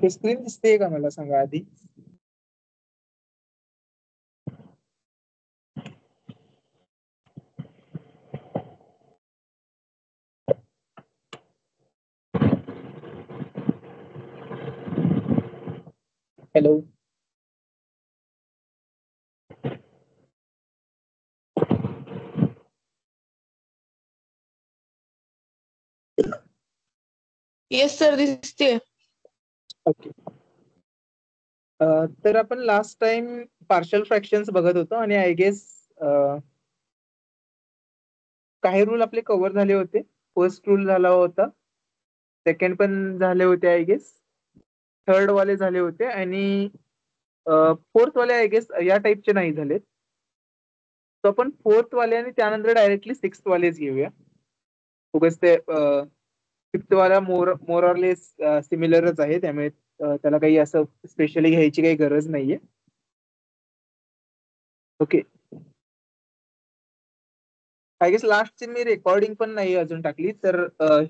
Screen दिसते का मला सांगा आधी. हॅलो. येस सर दिसते. ओके. तर आपण लास्ट टाइम पार्शल फ्रॅक्शन्स बघत होतो आणि आय गेस काही रूल आपले कव्हर झाले होते. फर्स्ट रूल झाला होता, सेकंड पण झाले होते आय गेस, थर्ड वाले झाले होते आणि फोर्थ वाले आय गेस या टाईपचे नाही झाले. तर आपण फोर्थ वाले आणि त्यानंतर डायरेक्टली सिक्स्थ वालेच घेऊया. उगाच ते फिफ्थ वाला मोर ऑर लेस सिमिलरच आहे, त्यामुळे त्याला काही असं स्पेशली घ्यायची काही गरज नाहीये. ओके. आय गेस लास्टची मी रेकॉर्डिंग पण नाही अजून टाकली, तर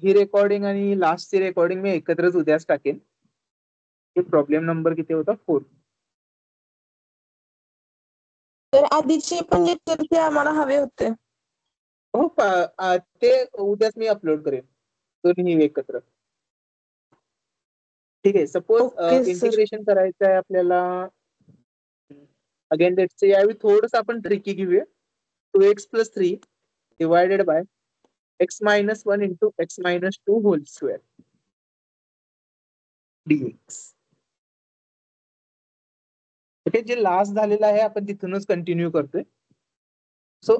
ही रेकॉर्डिंग आणि लास्टची रेकॉर्डिंग मी एकत्रच उद्याच टाकेन. प्रॉब्लेम नंबर किती होता? 4. तर आधीचे पण लेक्चर आम्हाला हवे होते. हो, ते उद्याच मी अपलोड करेन दोन्ही एकत्र. ठीक आहे. सपोज इंटिग्रेशन करायचं आहे आपल्याला. अगेन लेट्स यावेळी थोडंसं आपण ट्रिकी घेऊया. 2x + 3 divided by x - 1 into x - 2 whole square dx. Okay, जे लास्ट झालेलं आहे आपण तिथूनच कंटिन्यू करतोय. सो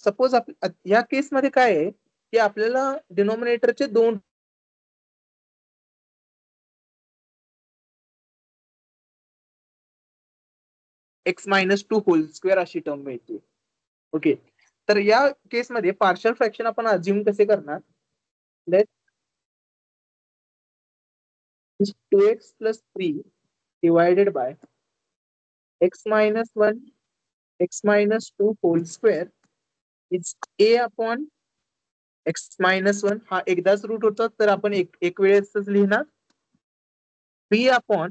सपोज या केसमध्ये काय आहे की आपल्याला डिनॉमिनेटरचे 2 x - 2 होल स्क्वेअर अशी टर्म मिळते. ओके, तर या केसमध्ये पार्शल फ्रॅक्शन आपण अज्युम कसे करणार? Let 2x + 3 divided by x - 1 x - 2 whole square is a upon x - 1. हा एकदाच रूट होता तर आपण एक वेळेसच लिहिणार. b upon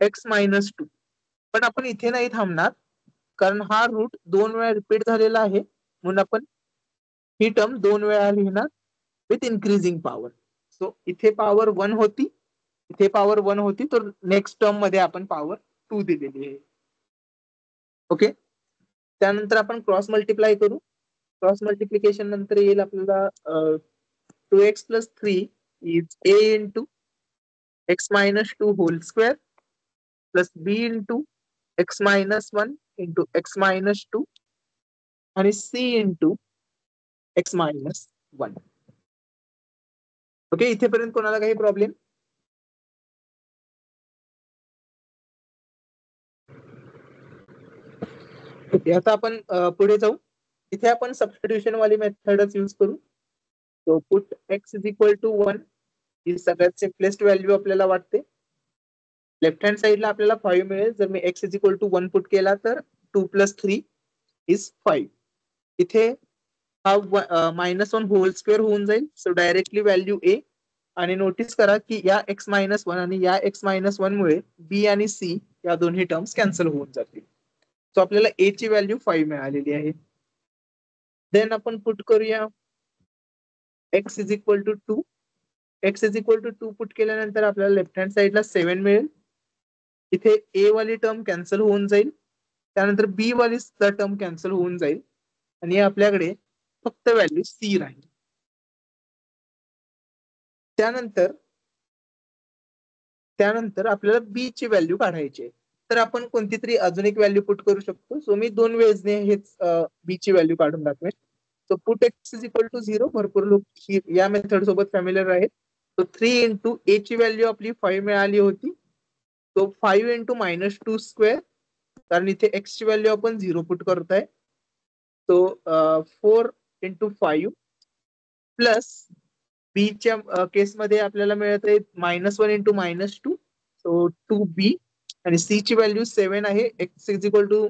x - 2. पण आपण इथे नाही थांबणार, कारण हा रूट 2 वेळा रिपीट झालेला आहे, म्हणून आपण ही टर्म 2 वेळा लिहिणार विथ इन्क्रीजिंग पॉवर. सो इथे पॉवर 1 होती, इथे पॉवर 1 होती, तर नेक्स्ट टर्म मध्ये आपण पॉवर 2 दिलेली आहे. ओके, त्यानंतर आपण क्रॉस मल्टिप्लाय करू. क्रॉस मल्टिप्लिकेशन नंतर येईल आपल्याला 2x + 3 is a into x - 2 whole square plus b into x - 1 into x - 2 आणि c इंटू x - 1. ओके, इथेपर्यंत कोणाला काही प्रॉब्लेम? ओके, आता आपण पुढे जाऊ. इथे आपण सबस्टिट्यूशन वाली मेथडच यूज करू. सो पुट x = 1 ही सगळ्यात सिम्पलेस्ट व्हॅल्यू आपल्याला वाटते. लेफ्ट हँड साइडला आपल्याला 5 मिळेल. जर मी x = 1 पुट केला तर 2 + 3 इज 5. इथे हा -1 होल स्क्वेअर होऊन जाईल. So directly value a. आणि नोटीस करा की या x - 1 आणि या x - 1 मुळे b आणि c या दोन्ही टर्म्स कॅन्सल होऊन जातील. सो आपल्याला a ची व्हॅल्यू 5 मिळालेली आहे. देन आपण पुट करूया x = 2. x = 2 पुट केल्यानंतर आपल्याला लेफ्ट हँड साइडला 7 मिळेल. इथे a वाली टर्म कॅन्सल होऊन जाईल, त्यानंतर b वाली टर्म कॅन्सल होऊन जाईल आणि आपल्याकडे फक्त व्हॅल्यू c राहील. त्यानंतर त्यानंतर आपल्याला बी ची व्हॅल्यू काढायची आहे. तर आपण कोणती तरी अजून एक व्हॅल्यू पुट करू शकतो. सो मी 2 वेजने हेच बी ची व्हॅल्यू काढून दाखवेन. So put x is equal to 0. भरपूर लोक या मेथड सोबत फॅमिलियर आहेत. सो 3 इंटू ए ची व्हॅल्यू आपली 5 मिळाली होती. सो 5 इंटू -2 स्क्वेअर, कारण इथे एक्स ची व्हॅल्यू आपण 0 पुट करतोय. सो 4 इंटू 5 प्लस बी च्या केसमध्ये आपल्याला मिळत आहे -1 इंटू -2, सो 2b. आणि सी ची व्हॅल्यू 7 आहे. एक्स इज इक्वल टू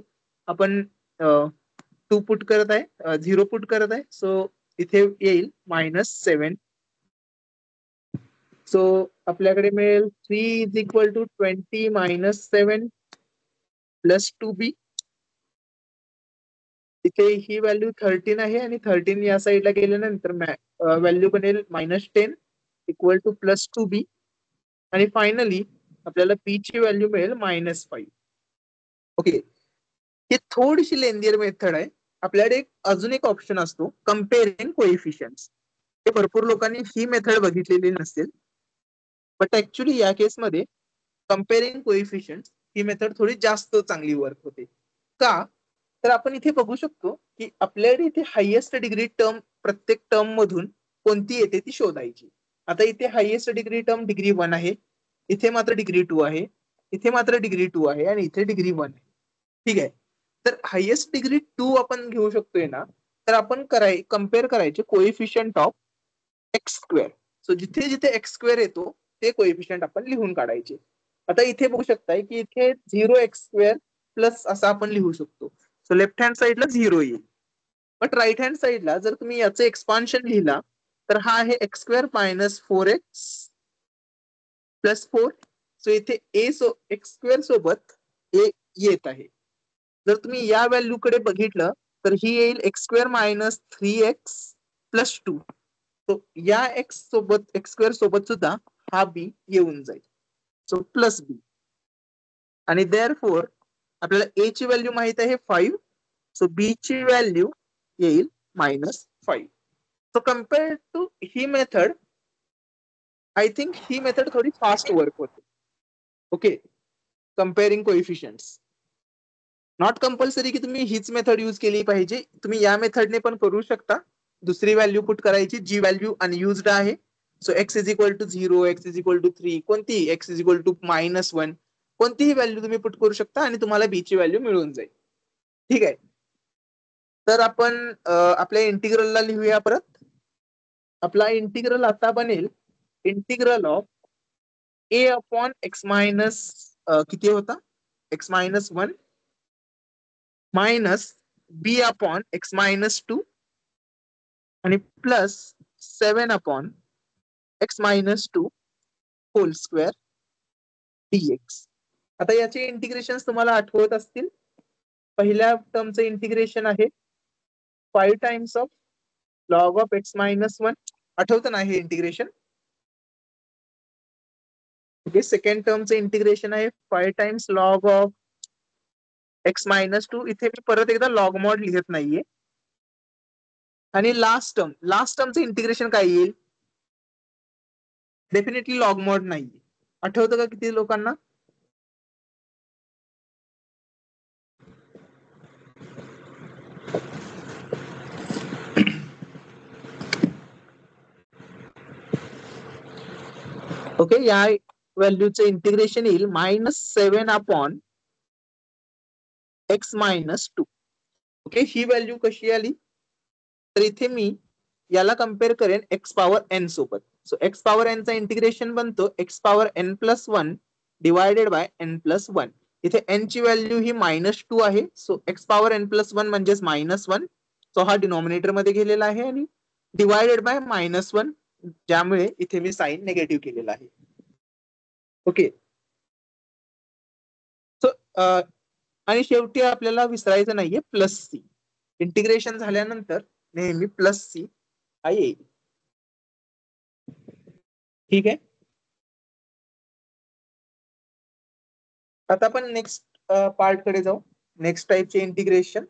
आपण 2 पुट करत आहे, 0 पुट करत आहे. सो इथे येईल -7. सो आपल्याकडे मिळेल 3 is equal to 20 - 7 plus 2b. इथे ही व्हॅल्यू 13 आहे आणि 13 या साईडला गेल्यानंतर व्हॅल्यू बनेल -10 इक्वल टू प्लस 2b. आणि फायनली आपल्याला बी ची व्हॅल्यू मिळेल -5. ओके, ही थोडीशी लेंदियर मेथड आहे. आपल्याकडे अजून एक ऑप्शन असतो, कम्पेअरिंग कोएफिशियंट्स. हे भरपूर लोकांनी ही मेथड बघितलेली नसेल, बट ऍक्च्युली या केसमध्ये कम्पेअरिंग कोएफिशियंट्स ही मेथड थोडी जास्त चांगली वर्क होते. का? तर आपण इथे बघू शकतो की आपल्याकडे इथे हायेस्ट डिग्री टर्म प्रत्येक टर्म मधून कोणती येते ती शोधायची. आता इथे हायेस्ट डिग्री टर्म डिग्री 1 आहे, इथे मात्र डिग्री 2 आहे, इथे मात्र डिग्री 2 आहे आणि इथे डिग्री 1 आहे. ठीक आहे, तर हायेस्ट डिग्री 2 आपण घेऊ शकतोय ना, तर आपण कम्पेअर करायचे coefficient of x square. So जिथे जिथे एक्स स्क्वेअर येतो ते कोएफिशियंट आपण लिहून काढायचे. आता इथे बघू शकताय की इथे 0x² प्लस असं आपण लिहू शकतो. सो लेफ्ट हँड साईडला 0 येईल. बट राईट हँड साईडला जर तुम्ही याचं एक्सपान्शन लिहिला तर हा आहे x² - 4x प्लस 4. सो इथे x² सोबत ए येत आहे. जर तुम्ही या व्हॅल्यूकडे बघितलं तर ही येईल x² - 3x प्लस 2. सो या x² सोबत सुद्धा हा बी येऊन जाईल. सो प्लस बी. आणि देअरफॉर आपल्याला ए ची व्हॅल्यू माहित आहे 5. सो बी ची व्हॅल्यू येईल -5. सो कम्पेअर टू ही मेथड, आय थिंक ही मेथड थोडी फास्ट वर्क होते. Okay, comparing coefficients. Not compulsory की तुम्ही हीच मेथड यूज केली पाहिजे, तुम्ही या मेथडने पण करू शकता. दुसरी व्हॅल्यू पुट करायची जी व्हॅल्यू अनयुज्ड आहे. So x is equal to 0, x is equal to 3, कोणती एक्स इज इक्वल टू -1, कोणतीही व्हॅल्यू तुम्ही पुट करू शकता आणि तुम्हाला बी ची व्हॅल्यू मिळून जाईल. ठीक आहे, तर आपण आपल्या इंटिग्रलला लिहूया परत. आपला इंटिग्रल आता बनेल integral of A upon x minus किती होता, x-1 minus B upon x-2 आणि plus 7 upon x-2 whole square dx. आता याचे इंटिग्रेशन तुम्हाला आठवत असतील. पहिल्या टर्मचं इंटिग्रेशन आहे 5 times of log of x-1. आठवतं ना हे इंटिग्रेशन? ओके, सेकंड टर्मचं इंटिग्रेशन आहे 5 टाइम्स लॉग ऑफ x-2. इथे मी परत एकदा लॉग मॉड लिहित नाहीये. आणि लास्ट टर्मचं इंटिग्रेशन काय येईल? डेफिनेटली लॉग मॉड नाही. आठवतं का किती लोकांना? ओके, या व्हॅल्यूचं इंटिग्रेशन येईल -7 अपॉन x-2. ओके, ही व्हॅल्यू कशी आली? तर इथे मी याला कम्पेअर करेन एक्स पॉवर एन सोबत. सो एक्स पॉवर एन चा इंटिग्रेशन बनतो x power N plus 1 divided by N plus 1. इथे एन ची व्हॅल्यू ही -2 आहे. So x power N plus 1 म्हणजेच -1. सो हा डिनॉमिनेटर मध्ये गेलेला आहे आणि डिवायडेड बाय -1, ज्यामुळे इथे मी साइन निगेटिव्ह केलेला आहे. ओके, सो आणि शेवटी आपल्याला विसरायचं नाहीये प्लस सी. इंटिग्रेशन झाल्यानंतर नेहमी प्लस सी हा येईल. ठीक आहे, आता आपण नेक्स्ट पार्ट कडे जाऊ. नेक्स्ट टाइपचे इंटिग्रेशन,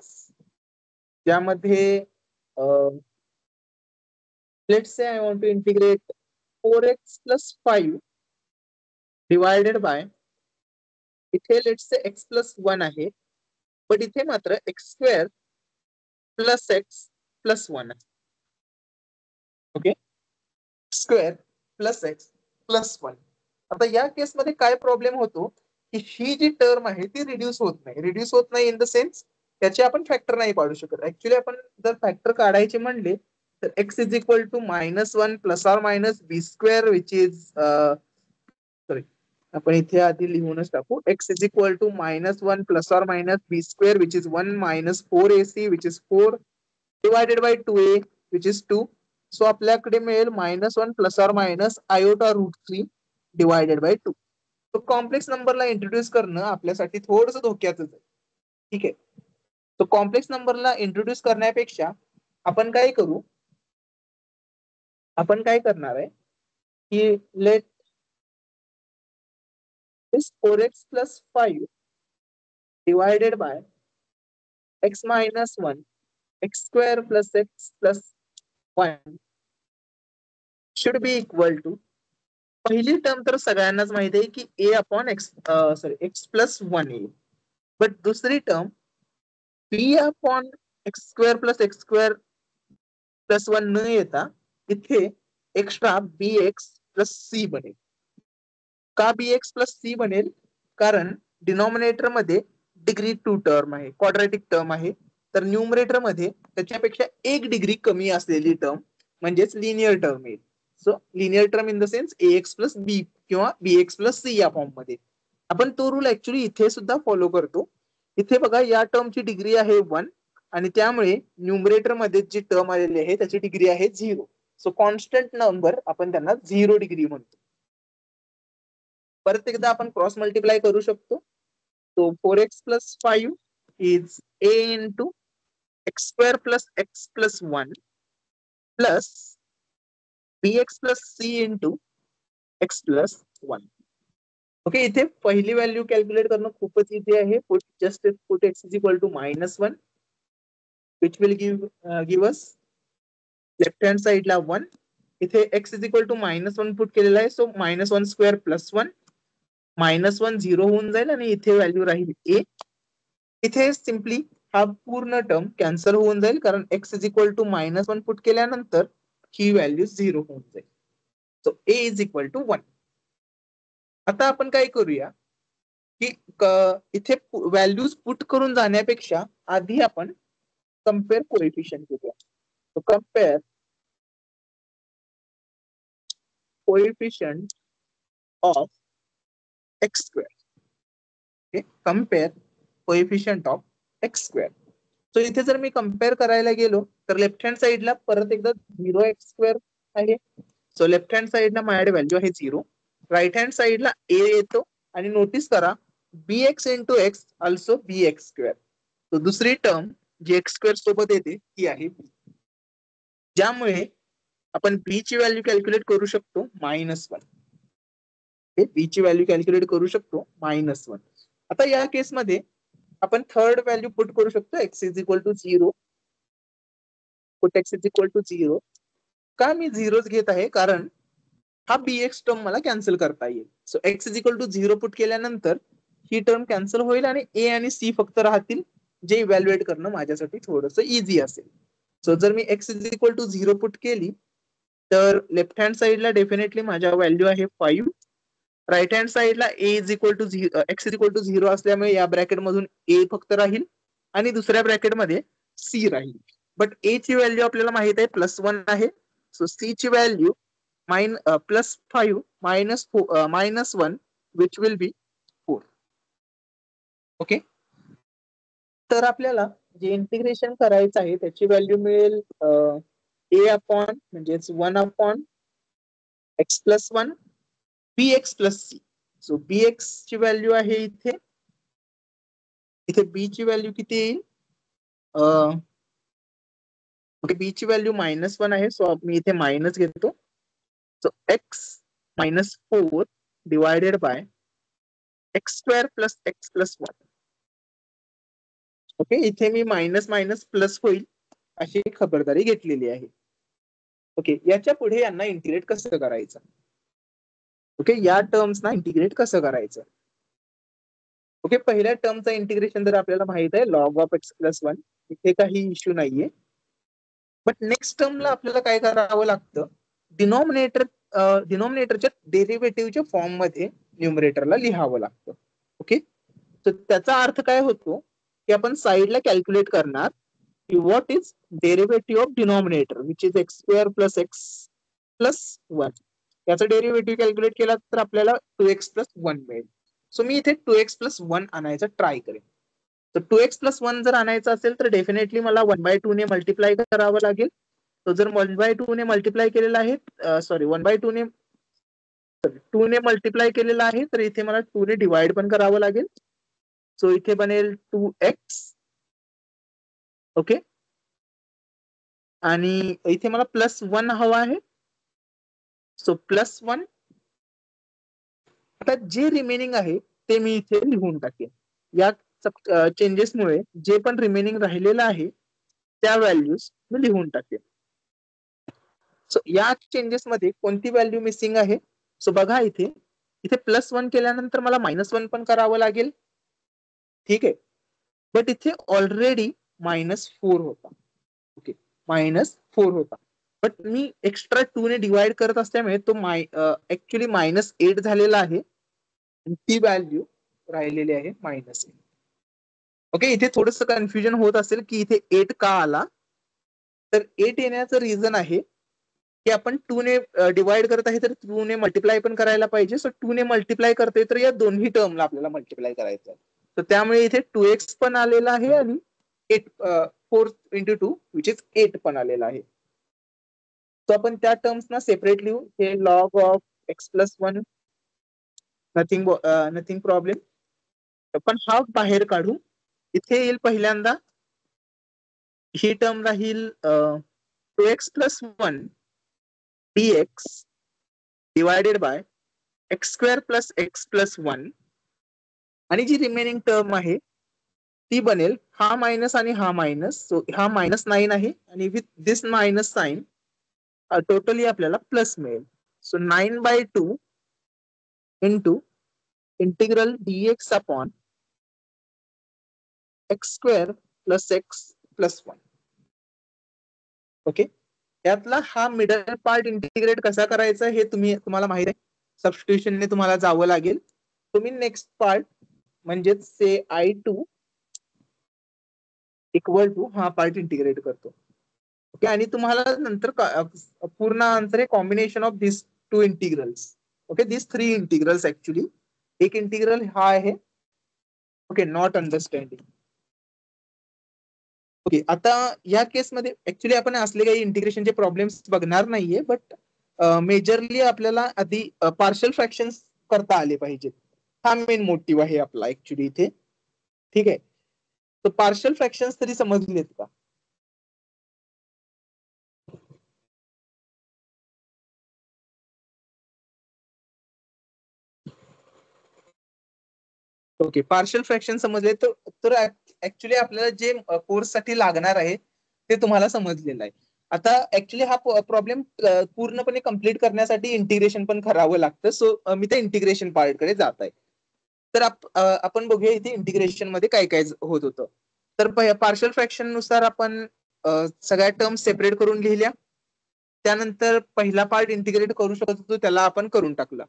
ज्यामध्ये let's say I want to integrate 4x + 5 divided by, इथे लेट्स से एक्स प्लस 1 आहे, पण इथे मात्र x square plus x plus 1 आहे. Okay, square plus x plus 1. आता या केसमध्ये काय प्रॉब्लेम होतो की ही जी टर्म आहे ती रिड्यूस होत नाही इन द सेन्स त्याचे आपण फॅक्टर नाही काढू शकत. ऍक्च्युली आपण जर फॅक्टर काढायचे म्हणले तर x is equal to -1 plus or minus B square which is sorry, आपण इथे आधी लिहूनच टाकू. X is equal to -1 plus or minus B square which is 1 minus 4ac which is 4 divided by 2a which is 2. So आपल्याकडे मिळेल -1 plus or minus iota √3 divided by 2. तो complex नंबरला introduce करणं आपल्यासाठी थोडंसं धोक्याचं आहे. ठीक आहे, तो कॉम्प्लेक्स नंबरला इंट्रोड्यूस करण्यापेक्षा आपण काय करणार आहे की let this 4x plus 5 divided by x minus 1 x square plus x plus 1 should be equal to, पहिली टर्म तर सगळ्यांनाच माहिती आहे की a upon x x plus 1 येईल. बट दुसरी term b upon x square plus 1 न येता इथे एक्स्ट्रा bx प्लस c बनेल. का bx प्लस c बनेल? कारण डिनॉमिनेटर मध्ये डिग्री 2 टर्म आहे, क्वाड्रॅटिक टर्म आहे. तर न्यूमरेटर मध्ये त्याच्यापेक्षा 1 डिग्री कमी असलेली टर्म म्हणजेच लिनियर टर्म येईल. So linear term in the sense ax plus b किंवा bx प्लस c या फॉर्म मध्ये. आपण तो रूल ऍक्च्युली इथे सुद्धा फॉलो करतो. इथे बघा या टर्मची डिग्री आहे 1 आणि त्यामुळे न्यूमरेटर मध्ये जी टर्म आलेली आहे त्याची डिग्री आहे 0. सो कॉन्स्टंट नंबर आपण त्यांना 0 डिग्री म्हणतो. परत एकदा आपण क्रॉस मल्टिप्लाय करू शकतो. तो 4x plus 5 is a into x square plus x plus 1 plus bx plus c into x plus 1. Okay, इथे पहिली व्हॅल्यू कॅल्क्युलेट करणं खूपच इझी आहे. Just put x is equal to -1 which will give us left hand साइडला 1. इथे x is equal to -1 put केलेला आहे. So -1 square plus 1 -1 0 होऊन जाईल आणि इथे व्हॅल्यू राहील a. इथे सिम्पली हा पूर्ण टर्म कॅन्सल होऊन जाईल कारण x is equal to -1 put केल्यानंतर ही व्हॅल्यू 0 होऊन जाईल. So a is equal to 1. आता आपण काय करूया की इथे व्हॅल्यूज पुट करून जाण्यापेक्षा आधी आपण कम्पेअर कोएफिशियंट करूया. तो compare coefficient of x square. Okay, compare coefficient of x square. So इथे जर मी कम्पेअर करायला गेलो तर लेफ्ट हँड साइडला परत एकदा 0x स्क्वेअर आहे. सो लेफ्ट हँड साइडला माझ्याकडे व्हॅल्यू आहे 0. राईट हँड साइडला a येतो आणि नोटीस करा bx into x also bx square. तो दुसरी टर्म जी एक्स स्क्वेअर सोबत येते ती आहे b. ज्यामुळे आपण b ची व्हॅल्यू कॅल्क्युलेट करू शकतो -1. b ची व्हॅल्यू कॅल्क्युलेट करू शकतो -1. आता या केसमध्ये आपण थर्ड व्हॅल्यू पुट करू शकतो x is equal to 0. Put x is equal to 0. का मी 0च घेत आहे? कारण हा bx टर्म मला कॅन्सल करता येईल. So x is equal to 0 put केल्यानंतर ही टर्म कॅन्सल होईल आणि a आणि c फक्त राहतील, जे इव्हॅल्युएट करणं माझ्यासाठी थोडंसं इझी असेल. सो जर मी x is equal to 0 put केली तर लेफ्ट हँड साइडला डेफिनेटली माझ्या व्हॅल्यू आहे 5. राईट हँड साइडला a is equal to x is equal to 0 असल्यामुळे या ब्रॅकेट मधून a फक्त राहील आणि दुसऱ्या ब्रॅकेटमध्ये c राहील. बट a ची व्हॅल्यू आपल्याला माहित आहे +1 आहे. सो c ची value +5 -1 which will be 4. Okay, तर आपल्याला जे इंटिग्रेशन करायचं आहे त्याची व्हॅल्यू मिळेल a अपॉन म्हणजेच 1 upon x plus 1 bx plus c. So bx ची व्हॅल्यू आहे इथे b ची व्हॅल्यू किती येईल? b ची व्हॅल्यू -1 आहे. सो मी इथे मायनस घेतो. So x -4 divided by x square plus x plus 1. Okay, इथे मी मायनस मायनस प्लस होईल अशी खबरदारी घेतलेली आहे. ओके, याच्या पुढे यांना इंटिग्रेट कसं करायचं? ओके, या टर्म्सना इंटिग्रेट कसं करायचं. ओके, पहिल्या टर्मचं इंटिग्रेशन तर आपल्याला माहित आहे, log of x plus one, इथे काही इश्यू नाहीये. बट नेक्स्ट टर्मला आपल्याला काय करावं लागतं, डिनॉमिनेटरच्या डेरिव्हेटिव्हच्या फॉर्म मध्ये न्यूमरेटरला लिहावं लागतं. ओके, तर त्याचा अर्थ काय होतो की आपण साइडला कॅल्क्युलेट करणार की what is derivative of denominator which is x square plus x plus one. याचा डेरिव्हेटिव्ह कॅल्क्युलेट केला तर आपल्याला 2x प्लस वन मिळेल. सो मी इथे 2x प्लस वन आणायचा ट्राय करेन. तर 2x प्लस वन जर आणायचं असेल तर डेफिनेटली मला 1/2 ने मल्टिप्लाय करावं लागेल. तो जर 1/2 ने मल्टिप्लाय केलेला आहे, सॉरी 1/2 ने 2 ने मल्टिप्लाय केलेला आहे, तर इथे मला 2 ने डिवाइड पण करावं लागेल. सो इथे बनेल 2x. ओके, आणि इथे मला प्लस वन हवा आहे. So plus one. आता जे रिमेनिंग आहे ते मी इथे लिहून टाकेन. या चेंजेसमुळे जे पण रिमेनिंग राहिलेलं आहे त्या व्हॅल्यूज मी लिहून टाकेन. सो या चेंजेस मध्ये कोणती व्हॅल्यू मिसिंग आहे. सो बघा इथे इथे प्लस वन केल्यानंतर मला मायनस वन पण करावं लागेल. ठीक आहे, बट इथे ऑलरेडी -4 होता. ओके, -4 होता, बट मी एक्स्ट्रा 2 ने डिवाइड करत असल्यामुळे तो ऍक्च्युली -8 झालेला आहे. ती व्हॅल्यू राहिलेली आहे -8. ओके, इथे थोडंसं कन्फ्युजन होत असेल की इथे 8 का आला. तर 8 येण्याचं रिझन आहे की आपण 2 ने डिवाइड करत आहे तर 2 ने मल्टिप्लाय पण करायला पाहिजे. सो 2 ने मल्टिप्लाय करते तर या दोन्ही टर्मला आपल्याला मल्टिप्लाय करायचं आहे. तर त्यामुळे इथे 2x पण आलेला आहे आणि 4 इंटू 2 विच इज 8 पण आलेला आहे. तो आपण त्या टर्म्स ना सेपरेट लिहू. हे log of x plus one, nothing problem. पण हा बाहेर काढू. इथे येईल पहिल्यांदा ही टर्म राहील 2x plus one dx divided by x square plus x plus one, आणि जी रिमेनिंग टर्म आहे ती बनेल हा मायनस आणि हा मायनस. सो हा -9 आहे आणि with this minus sign totally आपल्याला प्लस मिळेल. So 9/2 into integral dx upon x square plus x plus one. Okay, यातला हा मिडल पार्ट इंटिग्रेट कसा करायचा हे तुम्हाला माहित आहे. सबस्टिट्यूशनने तुम्हाला जावं लागेल. तुम्ही नेक्स्ट पार्ट म्हणजेच से I2 इक्वल टू हा पार्ट इंटिग्रेट करतो. ओके, आणि तुम्हाला नंतर पूर्ण आन्सर आहे combination of this two integrals. Okay, this three integrals actually. एक इंटिग्रल हा आहे. Okay, not understanding. ओके, आता या केसमध्ये ऍक्च्युली आपण असले काही इंटिग्रेशनचे प्रॉब्लेम्स बघणार नाहीये, बट मेजरली आपल्याला आधी पार्शल फ्रॅक्शन्स करता आले पाहिजेत. हा मेन मोटिव्ह आहे आपला ऍक्च्युली इथे. ठीक आहे, तर पार्शल फ्रॅक्शन्स तरी समजलेत का. ओके, पार्शल फ्रॅक्शन समजले तर ऍक्च्युली आपल्याला जे कोर्स साठी लागणार आहे ते तुम्हाला समजलेलं आहे. आता ऍक्च्युली हा प्रॉब्लेम पूर्णपणे कम्प्लीट करण्यासाठी इंटिग्रेशन पण करावं लागतं. सो मी त्या इंटिग्रेशन पार्ट कडे जात आहे. तर आपण बघूया इथे इंटिग्रेशन मध्ये काय काय होत होतं. तर पार्शल फ्रॅक्शन नुसार आपण सगळ्या टर्म सेपरेट करून लिहिल्या. त्यानंतर पहिला पार्ट इंटिग्रेट करू शकत होतो त्याला आपण करून टाकला.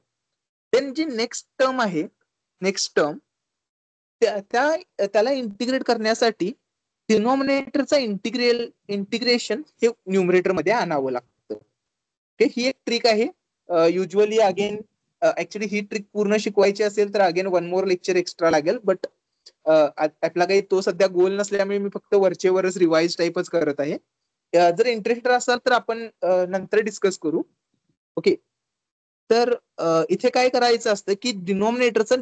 देन जी नेक्स्ट टर्म आहे, नेक्स्ट टर्म त्याला इंटिग्रेट करण्यासाठी डिनॉमिनेटरचा इंटिग्रेशन हे न्यूमरेटर मध्ये आणावं लागतं. ही एक ट्रिक आहे. युजली अगेन ऍक्च्युली ही ट्रिक पूर्ण शिकवायची असेल तर again one more lecture extra लागेल. बट आपला काही तो सध्या गोल नसल्यामुळे मी फक्त वरचे वरच रिवाइज टाइपच करत आहे. जर इंटरेस्टेड असाल तर आपण नंतर डिस्कस करू. ओके, तर इथे काय करायचं असतं की डिनॉमिनेटरचा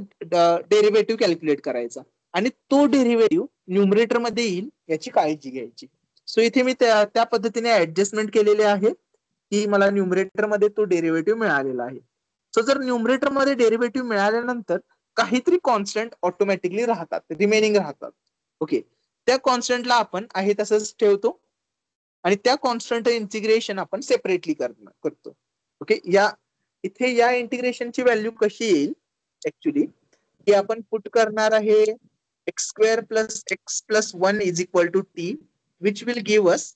डेरिव्हेटिव्ह कॅल्क्युलेट करायचा आणि तो डेरिव्हेटिव्ह न्यूमरेटर मध्ये येईल याची काळजी घ्यायची. सो इथे मी त्या पद्धतीने ऍडजस्टमेंट केलेले आहे की मला न्यूमरेटर मध्ये तो डेरिव्हेटिव्ह मिळालेला आहे. सो जर न्यूमरेटर मध्ये डेरिव्हेटिव्ह मिळाल्यानंतर काहीतरी कॉन्स्टंट ऑटोमॅटिकली राहतात, रिमेनिंग राहतात. ओके, त्या कॉन्स्टंटला आपण आहे तसंच ठेवतो आणि त्या कॉन्स्टंट इंटिग्रेशन आपण सेपरेटली करतो. ओके, या इथे या इंटिग्रेशनची व्हॅल्यू कशी येईल ऍक्च्युली, की आपण पुट करणार आहे x square plus x plus 1 is equal to t, which will give us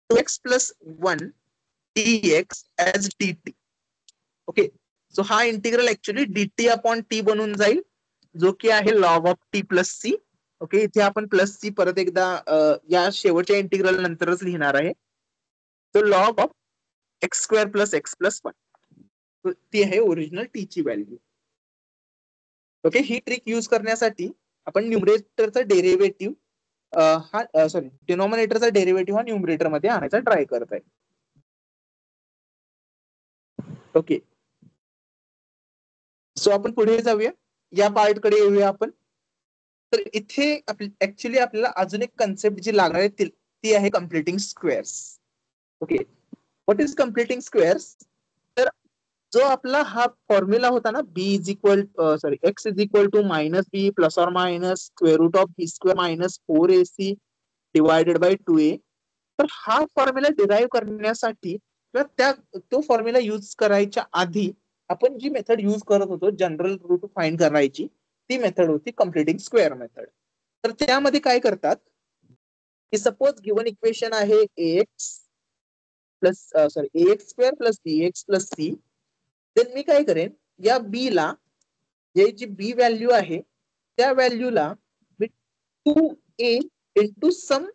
2x plus 1 dx as dt. Okay, so हा integral actually dt upon t बनून जाईल, जो की आहे log of t plus c. Okay, इथे आपण plus C परत एकदा या शेवटच्या इंटिग्रल नंतरच लिहिणार आहे. तो log of x square plus x plus 1 ती आहे ओरिजिनल टी ची व्हॅल्यू. ओके, ही ट्रिक यूज करण्यासाठी आपण न्यूमरेटरचा डेरिव्हेटिव्ह हा सॉरी डिनॉमिनेटरचा डेरिव्हेटिव्ह हा न्यूमरेटर मध्ये आणायचा ट्राय करत आहे. ओके, सो आपण पुढे जाऊया, या पार्ट कडे येऊया आपण. तर इथे ऍक्च्युली आपल्याला अजून एक कन्सेप्ट जी लागणार आहे ती आहे completing squares. Okay, what is completing squares? तर जो आपला हा फॉर्म्युला होता ना, b is equal sorry x is equal to minus b plus or minus square root of b square minus 4ac divided by 2a. तर हा formula derive करण्यासाठी किंवा तो फॉर्म्युला यूज करायच्या आधी आपण जी मेथड यूज करत होतो जनरल रूट फाइंड करायची, ती मेथड होती कम्प्लिटिंग स्क्वेअर मेथड. तर त्यामध्ये काय करतात की सपोज गिवन इक्वेशन आहे ax plus sorry ax square plus bx plus c. Then मी काय करेन, या बी ला जी बी व्हॅल्यू आहे त्या व्हॅल्यूला मी 2a इंटू सम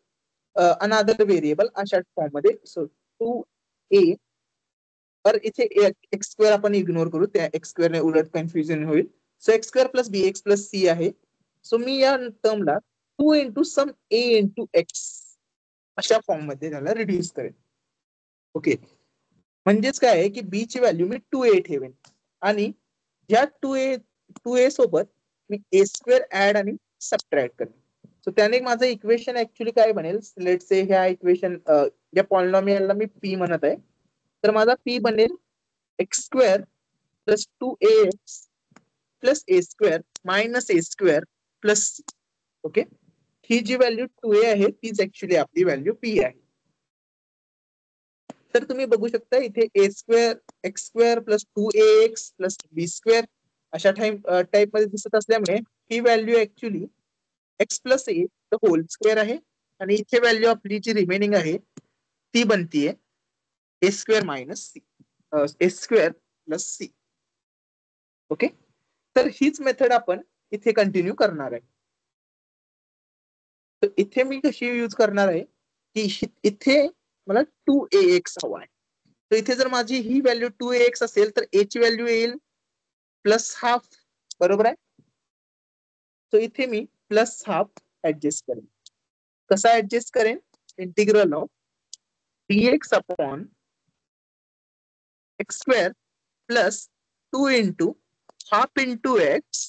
अनादर व्हेरिएबल अशा फॉर्म मध्ये, सो 2a तर इथे एक्स स्क्वेअर आपण इग्नोर करू, त्या एक्स स्क्वेअर ने उलट कन्फ्युजन होईल. So x square plus b x plus C आहे. सो मी या टर्मला 2 इंटू सम ए इंटू एक्स अशा फॉर्म मध्ये त्याला रिड्यूस करेन. ओके, म्हणजेच काय आहे की बी ची व्हॅल्यू मी 2a ठेवेन आणि या 2a सोबत मी ए स्क्वेअर ऍड आणि सबट्रॅक्ट करेन. सो त्याने माझं इक्वेशन ऍक्च्युली काय बनेल, लेट से ह्या इक्वेशन या पॉलिनॉमियलला मी पी म्हणत आहे. तर माझा पी बनेल x square plus 2ax plus a square minus a square plus c. Okay, ही जी व्हॅल्यू 2a आहे तीच ऍक्च्युली आपली व्हॅल्यू पी आहे. तर तुम्ही बघू शकता इथे a square x square plus 2ax plus b square अशा टाइप मध्ये दिसत असल्यामुळे ही value actually x plus a the whole square आहे आणि इथे व्हॅल्यू आपली जी रिमेनिंग आहे ती बनतीये a square minus c, a square plus c. Okay, तर हीच मेथड आपण इथे कंटिन्यू करणार आहे. तर इथे मी कशी यूज करणार आहे की इथे मला 2ax हवा आहे. तर इथे जर माझी ही व्हॅल्यू 2ax असेल तर a ची व्हॅल्यू येईल प्लस हाफ, बरोबर आहे. सो इथे मी प्लस हाफ ऍडजस्ट करेन. कसा ऍडजस्ट करेन, integral of dx upon x square plus 2 into half into x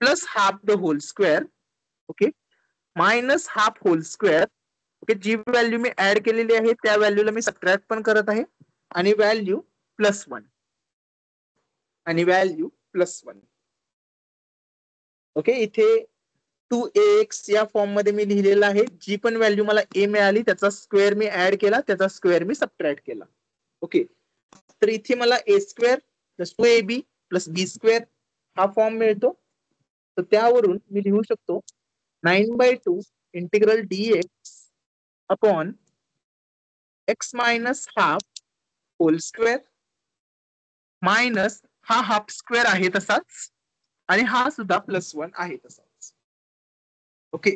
plus half the whole square. Okay, minus half whole square. Okay, जी value मी add केलेली आहे त्या व्हॅल्यूला मी सबट्रॅक्ट पण करत आहे आणि व्हॅल्यू प्लस 1 आणि व्हॅल्यू प्लस 1. ओके, इथे 2ax या फॉर्म मध्ये मी लिहिलेला आहे. जी पण व्हॅल्यू मला a मिळाली त्याचा स्क्वेअर मी ऍड केला, त्याचा स्क्वेअर मी सबट्रॅक्ट केला. ओके, तर इथे मला a square plus 2ab plus b square हा फॉर्म मिळतो. तर त्यावरून मी लिहू शकतो 9/2 integral dx upon x minus half whole square minus हा हाफ स्क्वेअर आहे तसाच आणि हा सुद्धा प्लस 1 आहे तसाच. ओके,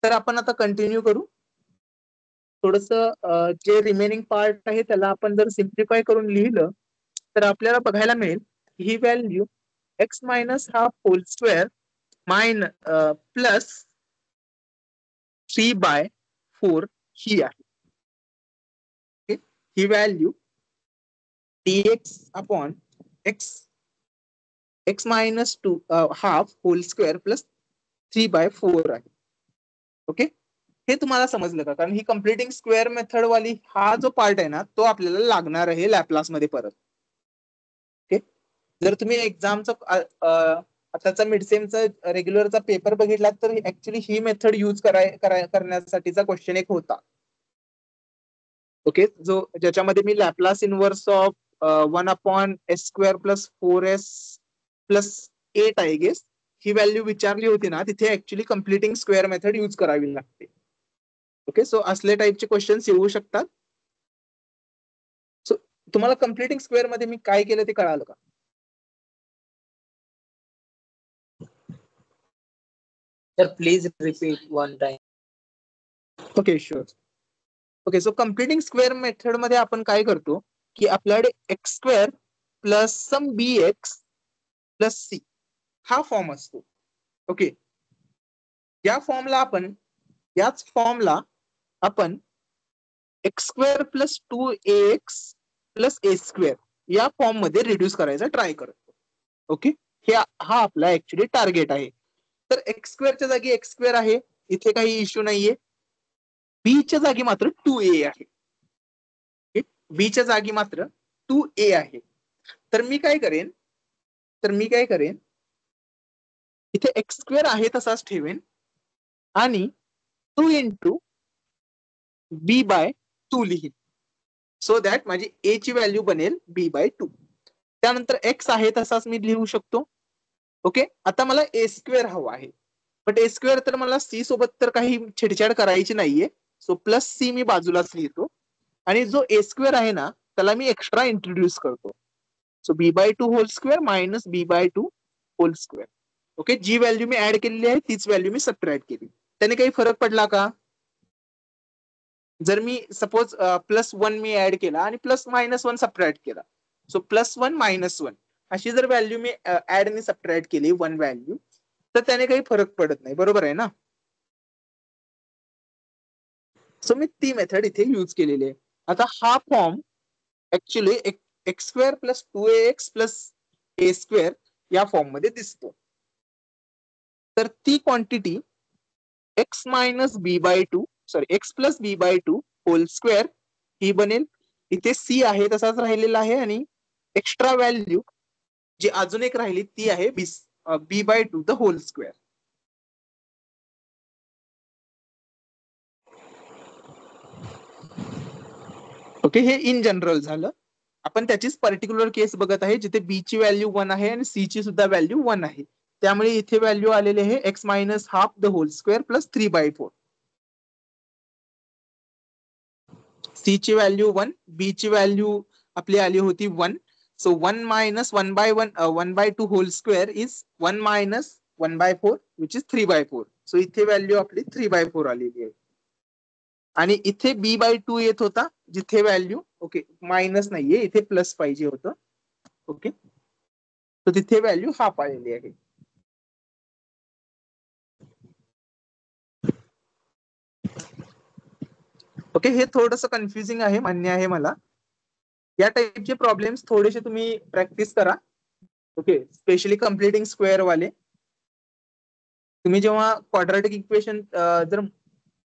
तर आपण आता कंटिन्यू करू. थोडस जे रिमेनिंग पार्ट आहे त्याला आपण जर सिम्प्लिफाय करून लिहिलं तर आपल्याला बघायला मिळेल ही value x minus half whole square plus 3/4 ही आहे. ही value dx upon x minus 2 half whole square plus 3/4 आहे. ओके, हे तुम्हाला समजलं का? कारण ही कम्प्लिटिंग स्क्वेअर मेथड वाली हा जो पार्ट आहे ना तो आपल्याला लागणार आहे लॅपलास मध्ये परत. ओके, जर तुम्ही एक्झामचा आताचा मिडसेमचा रेग्युलरचा पेपर बघितला तर ऍक्च्युली ही मेथड यूज करण्यासाठीचा क्वेश्चन एक होता. ओके, ज्याच्यामध्ये मी Laplace inverse of 1/s² + 4s + 8 I guess ही व्हॅल्यू विचारली होती ना, तिथे actually completing square method use करावी लागते. ओके, सो असले टाईपचे क्वेश्चन्स येऊ शकतात. सो तुम्हाला कम्प्लिटिंग स्क्वेअर मध्ये मी काय केलं ते कळालं का? Sir, please repeat one time. Okay, sure. Okay, so completing square method मध्ये आपण काय करतो की आपल्याकडे x² + सम bx + c हा फॉर्म असतो. ओके, याच फॉर्मला आपण x² + 2ax + a² या फॉर्म मध्ये रिड्यूस करायचा ट्राय करतो. ओके, हा आपला ऍक्च्युली टार्गेट आहे. तर x² च्या जागी x² आहे, इथे काही इश्यू नाहीये. बी च्या जागी मात्र 2a आहे. बी च्या जागी मात्र 2a आहे. तर मी काय करेन इथे x² आहे तसाच ठेवेन आणि 2 × b/2 लिहीन. सो दॅट माझी a ची व्हॅल्यू बनेल b/2. त्यानंतर x आहे तसाच मी लिहू शकतो. ओके, आता मला a² हवा आहे, बट a² तर मला c सोबत तर काही छेडछाड करायची नाहीये. सो +c मी बाजूलाच लिहितो आणि जो a² आहे ना त्याला मी एक्स्ट्रा इंट्रोड्यूस करतो. So b/2 whole square - b/2 whole square. Okay, जी व्हॅल्यू मी ऍड केलेली आहे तीच व्हॅल्यू मी सबट्रॅक्ट केली. त्याने काही फरक पडला का? जर मी सपोज +1 मी ऍड केला आणि +-1 सबट्रॅक्ट केला, सो +1 - 1 अशी जर व्हॅल्यू मी ऍड आणि सबट्रॅक्ट केली 1 व्हॅल्यू, तर त्याने काही फरक पडत नाही. बरोबर आहे ना? सो मी ती मेथड इथे यूज केलेली आहे. आता हा form actually x² + 2ax + a² या फॉर्म मध्ये दिसतो. तर ती quantity x - b/2 x + b/2 whole square ही बनेल. इथे c आहे तसाच राहिलेला आहे आणि एक्स्ट्रा व्हॅल्यू जी अजून एक राहिली ती आहे b/2 the whole square. Okay, हे इन जनरल झालं. आपण त्याचीच पर्टिक्युलर केस बघत आहे जिथे b ची व्हॅल्यू 1 आहे आणि c ची सुद्धा व्हॅल्यू 1 आहे. त्यामुळे इथे व्हॅल्यू आलेली आहे x - ½ the whole square + 3/4. c ची व्हॅल्यू 1, b ची व्हॅल्यू आपली आली होती 1. So 1 - 1/2 whole square is 1 - 1/4 which is 3/4. So इथे व्हॅल्यू आपली 3/4 आलेली आहे. आणि इथे b/2 येत होता जिथे व्हॅल्यू ओके मायनस नाहीये, इथे प्लस पाहिजे होतं. ओके, तर तिथे व्हॅल्यू हाफ आलेली आहे. ओके, हे थोडंसं कन्फ्युजिंग आहे, मान्य आहे मला. या टाईपचे प्रॉब्लेम्स थोडेसे तुम्ही प्रॅक्टिस करा. ओके, स्पेशली कम्प्लिटिंग स्क्वेअर वाले. तुम्ही जेव्हा क्वाड्रॅटिक इक्वेशन जर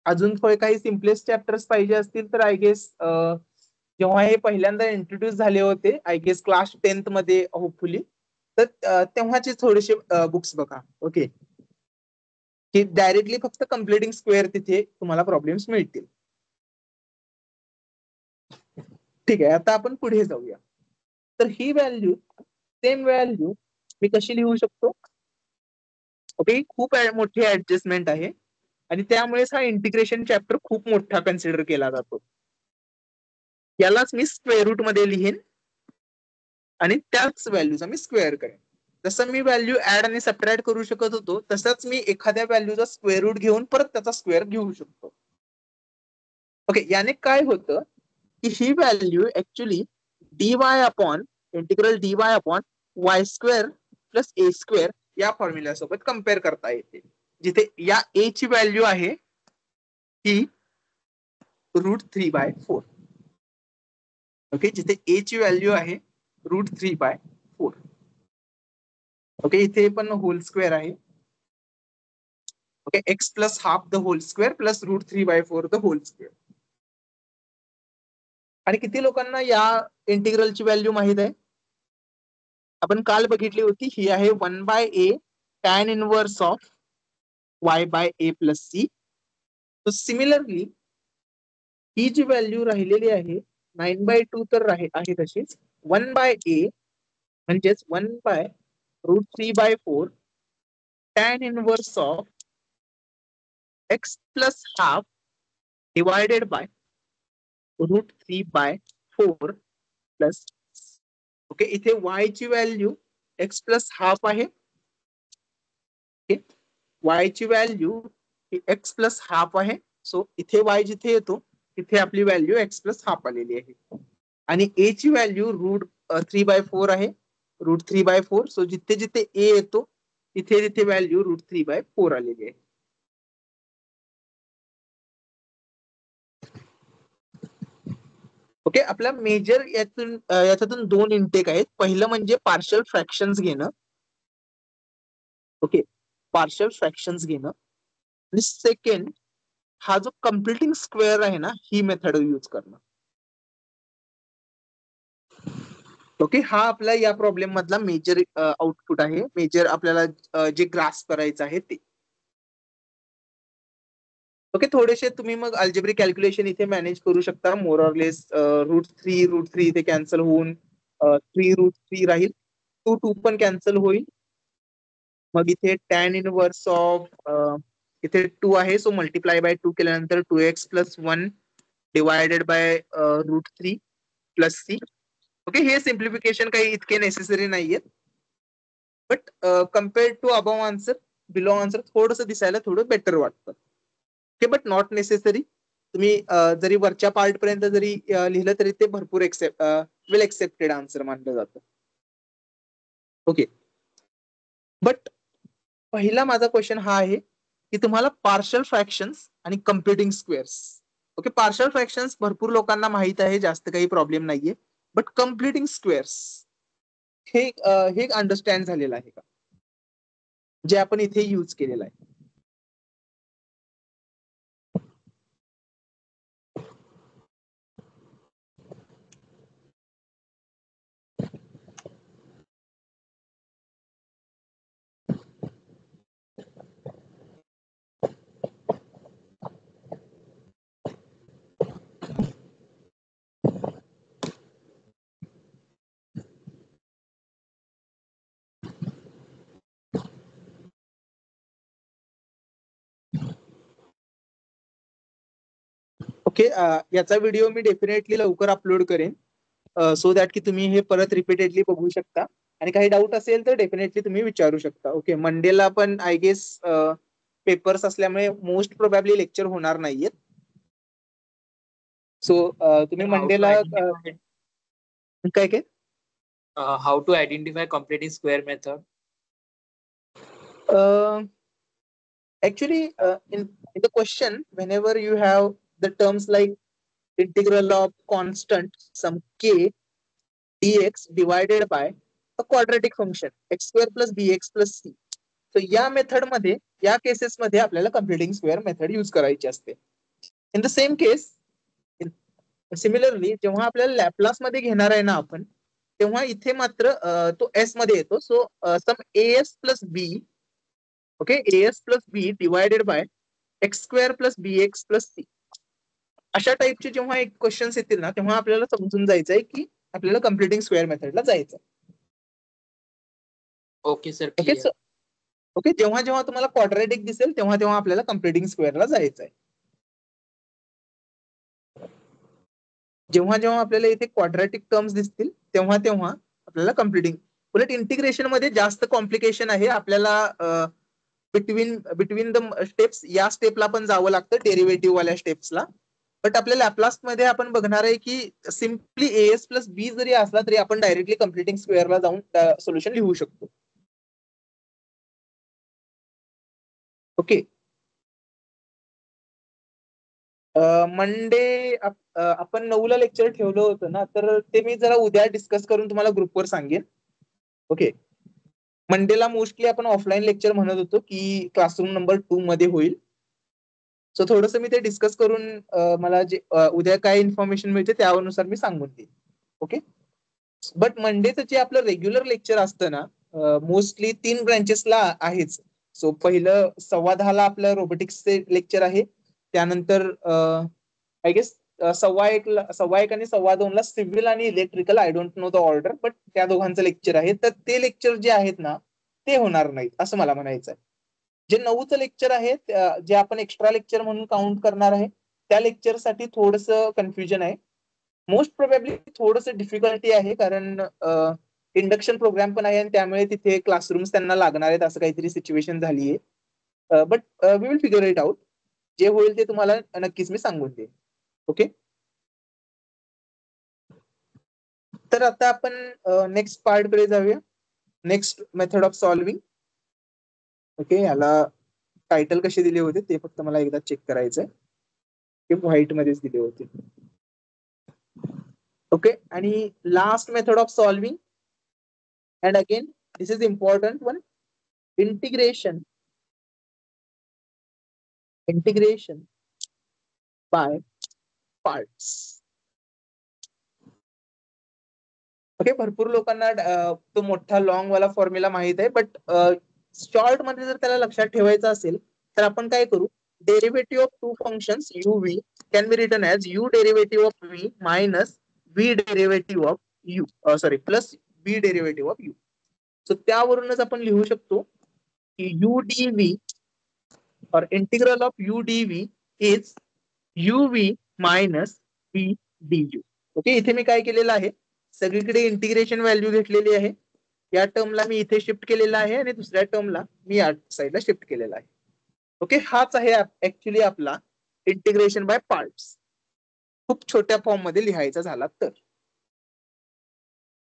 अजून काही सिम्पलेस्ट चॅप्टर्स पाहिजे असतील तर आय गेस जेव्हा हे पहिल्यांदा इंट्रोड्यूस झाले होते आय गेस क्लास 10th मध्ये होपफुली, तर तेव्हाचे थोडेसे बुक्स बघा. ओके, की डायरेक्टली फक्त कम्प्लिटिंग स्क्वेअर तिथे तुम्हाला प्रॉब्लेम्स मिळतील. ठीक आहे, आता आपण पुढे जाऊया. तर ही व्हॅल्यू सेम व्हॅल्यू मी कशी लिहू शकतो? ओके, खूप मोठी ऍडजस्टमेंट आहे आणि त्यामुळेच हा इंटिग्रेशन चॅप्टर खूप मोठा कन्सिडर केला जातो. यालाच मी स्क्वेअर रूट मध्ये लिहीन आणि त्याच व्हॅल्यूचा मी स्क्वेअर करेन. जसं मी व्हॅल्यू ऍड आणि सबट्रॅक्ट करू शकत होतो तसंच मी एखाद्या व्हॅल्यूचा स्क्वेअर रूट घेऊन परत त्याचा स्क्वेअर घेऊ शकतो. ओके, याने काय होतं की ही व्हॅल्यू ऍक्च्युली dy/y² + a² या फॉर्म्युला सोबत कम्पेअर करता येते, जिथे या a ची व्हॅल्यू आहे ही √3/4. ओके, जिथे a ची व्हॅल्यू आहे √3/4. ओके, इथे पण होल स्क्वेअर आहे. Okay, x + ½ the whole square + √3/4 the whole square. आणि किती लोकांना या इंटिग्रलची व्हॅल्यू माहित आहे? आपण काल बघितली होती, ही आहे 1/a tan inverse of y/a + c. So similarly ही जी व्हॅल्यू राहिलेली आहे 9/2 तर आहे तशीच, 1 बाय ए म्हणजेच 1 by √3/4 tan inverse of x plus half divided by √3/4 plus. Okay, इथे y ची व्हॅल्यू x प्लस हाफ आहे. y ची व्हॅल्यू x प्लस हाफ आहे. सो इथे y जिथे येतो तिथे आपली व्हॅल्यू x प्लस हाफ आलेली आहे. आणि a ची व्हॅल्यू √3/4 आहे. √3/4. सो जिथे जिथे a येतो तिथे तिथे व्हॅल्यू √3/4 आलेली आहे. ओके, आपला मेजर याच्यातून दोन इनटेक आहेत. पहिलं म्हणजे पार्शल फ्रॅक्शन्स घेणं. ओके, पार्शल फ्रॅक्शन्स घेणं. आणि सेकंड हा जो कम्प्लिटिंग स्क्वेअर आहे ना, ही मेथड यूज करणं. ओके, हा आपला या प्रॉब्लेम मधला मेजर आउटपुट आहे. मेजर आपल्याला जे ग्रास करायचं आहे ते. ओके, थोडेसे तुम्ही मग अल्जेब्रिक कॅल्क्युलेशन इथे मॅनेज करू शकता. मोर ऑर लेस √3 इथे कॅन्सल होऊन 3√3 राहील. 2 पण कॅन्सल होईल. मग इथे टॅन इनवर्स ऑफ इथे 2 आहे. सो मल्टिप्लाय बाय 2 केल्यानंतर 2x plus 1 divided by √3 plus c. Okay, हे सिम्प्लिफिकेशन काही इतके नेसेसरी नाहीयेत. But compared to above answer, below answer थोडंसं दिसायला थोडं बेटर वाटतं. Okay, but not necessary. तुम्ही जरी वरच्या पार्ट पर्यंत जरी लिहिलं तरी ते भरपूर वेल एक्सेप्टेड आन्सर मानलं जातं. ओके, बट पहिला माझा क्वेश्चन हा आहे की तुम्हाला पार्शल फ्रॅक्शन्स आणि computing squares. Okay, partial fractions भरपूर लोकांना माहित आहे, जास्त काही प्रॉब्लेम नाहीये. बट कम्प्युटिंग स्क्वेअर्स हे अंडरस्टँड झालेलं आहे का, जे आपण इथे यूज केलेलं आहे. ओके, याचा व्हिडिओ मी डेफिनेटली लवकर अपलोड करेन, सो दॅट की तुम्ही हे परत रिपीटेडली बघू शकता. आणि काही डाऊट असेल तर डेफिनेटली तुम्ही विचारू शकता. ओके, मंडेला पण आय गेस पेपर्स असल्यामुळे मोस्ट प्रोबॅबली लेक्चर होणार नाहीयेत. सो तुम्ही मंडेला काय काय how to identify completing square method? Actually, in the question, whenever you have the terms like integral of constant sum k dx divided by a quadratic function x square plus bx plus c. So या method मध्ये, या cases मध्ये आपल्याला computing square method use करायची असते. In the same case, similarly जेव्हा आपल्याला Laplace मध्ये घेणार आहे ना आपण, तेव्हा इथे मात्र तो एस मध्ये येतो. So sum as plus b, okay, as plus b divided by x square plus b x plus c. अशा टाईपचे जेव्हा एक क्वेश्चन्स येतील ना, तेव्हा आपल्याला समजून जायचंय की आपल्याला कम्प्युटिंग स्क्वेअर मेथडला जायचं. Okay, sir. Okay, Clear. Okay, जेव्हा जेव्हा तुम्हाला क्वाड्रॅटिक दिसेल तेव्हा तेव्हा आपल्याला कम्प्युटिंग स्क्वेअरला जायचंय. जेव्हा जेव्हा आपल्याला इथे क्वाड्रॅटिक टर्म्स दिसतील तेव्हा तेव्हा आपल्याला कम्प्युटिंग. उलट इंटिग्रेशन मध्ये जास्त कॉम्प्लिकेशन आहे. आपल्याला बिटवीन द स्टेप्स या स्टेपला पण जावं लागतं, डेरिव्हेटिव्ह वाल्या स्टेप्सला. बट आपल्या लॅपलास मध्ये आपण बघणार आहे की सिम्पली as प्लस बी जरी असला तरी आपण डायरेक्टली कम्प्युटिंग स्क्वेअरला जाऊन सोल्युशन लिहू शकतो. ओके, मंडे आपण 9ला लेक्चर ठेवलं होतं ना, तर ते मी जरा उद्या डिस्कस करून तुम्हाला ग्रुपवर सांगेन. ओके, मंडेला मोस्टली आपण ऑफलाईन लेक्चर म्हणत होतो की क्लासरूम नंबर 2 मध्ये होईल. सो थोडंसं मी ते डिस्कस करून मला जे उद्या काय इन्फॉर्मेशन मिळते त्यानुसार मी सांगून देईन. ओके, बट मंडेचं जे आपलं रेग्युलर लेक्चर असतं ना, मोस्टली 3 ब्रँचेसला आहेच. सो पहिलं 10:15 आपलं रोबोटिक्सचे लेक्चर आहे. त्यानंतर आय गेस सव्वा एक आणि सव्वा दोनला सिव्हिल आणि electrical, I don't know the order, but त्या दोघांचं लेक्चर आहे. तर ते लेक्चर जे आहेत ना ते होणार नाहीत असं मला म्हणायचं आहे. जे 9चं लेक्चर आहे जे आपण एक्स्ट्रा लेक्चर म्हणून काउंट करणार आहे, त्या लेक्चरसाठी थोडंसं कन्फ्युजन आहे. मोस्ट प्रोबॅबली थोडंसं डिफिकल्टी आहे, कारण इंडक्शन प्रोग्राम पण आहे आणि त्यामुळे तिथे क्लासरूम्स त्यांना लागणार आहेत, असं काहीतरी सिच्युएशन झाली आहे. But we will figure it out. जे होईल ते तुम्हाला नक्कीच मी सांगून देईन. ओके, तर आता आपण नेक्स्ट पार्ट कडे जाऊया. Next method of solving. Okay, याला टायटल कसे दिले होते ते फक्त मला एकदा चेक करायचंय. ते व्हाईट मध्येच दिले होते. ओके, आणि last method of solving, and again this is the important one, integration by parts. Okay, भरपूर लोकांना तो मोठा लॉंग वाला फॉर्म्युला माहित आहे, बट शॉर्ट मध्ये जर त्याला लक्षात ठेवायचं असेल तर आपण काय करू, derivative of two functions u v can be written as u derivative of v minus v derivative of u, sorry plus v derivative of u. So त्यावरूनच आपण लिहू शकतो की u d v or integral of u dv is uv minus v du. Okay, इथे मी काय केलेलं आहे, सगळीकडे इंटिग्रेशन व्हॅल्यू घेतलेली आहे. या टर्मला मी इथे शिफ्ट केलेला आहे आणि दुसऱ्या टर्मला मी या साईडला शिफ्ट केलेला आहे. ओके, हाच आहे ऍक्च्युली आपला इंटिग्रेशन बाय पार्ट्स, खूप छोट्या फॉर्म मध्ये लिहायचा झाला तर.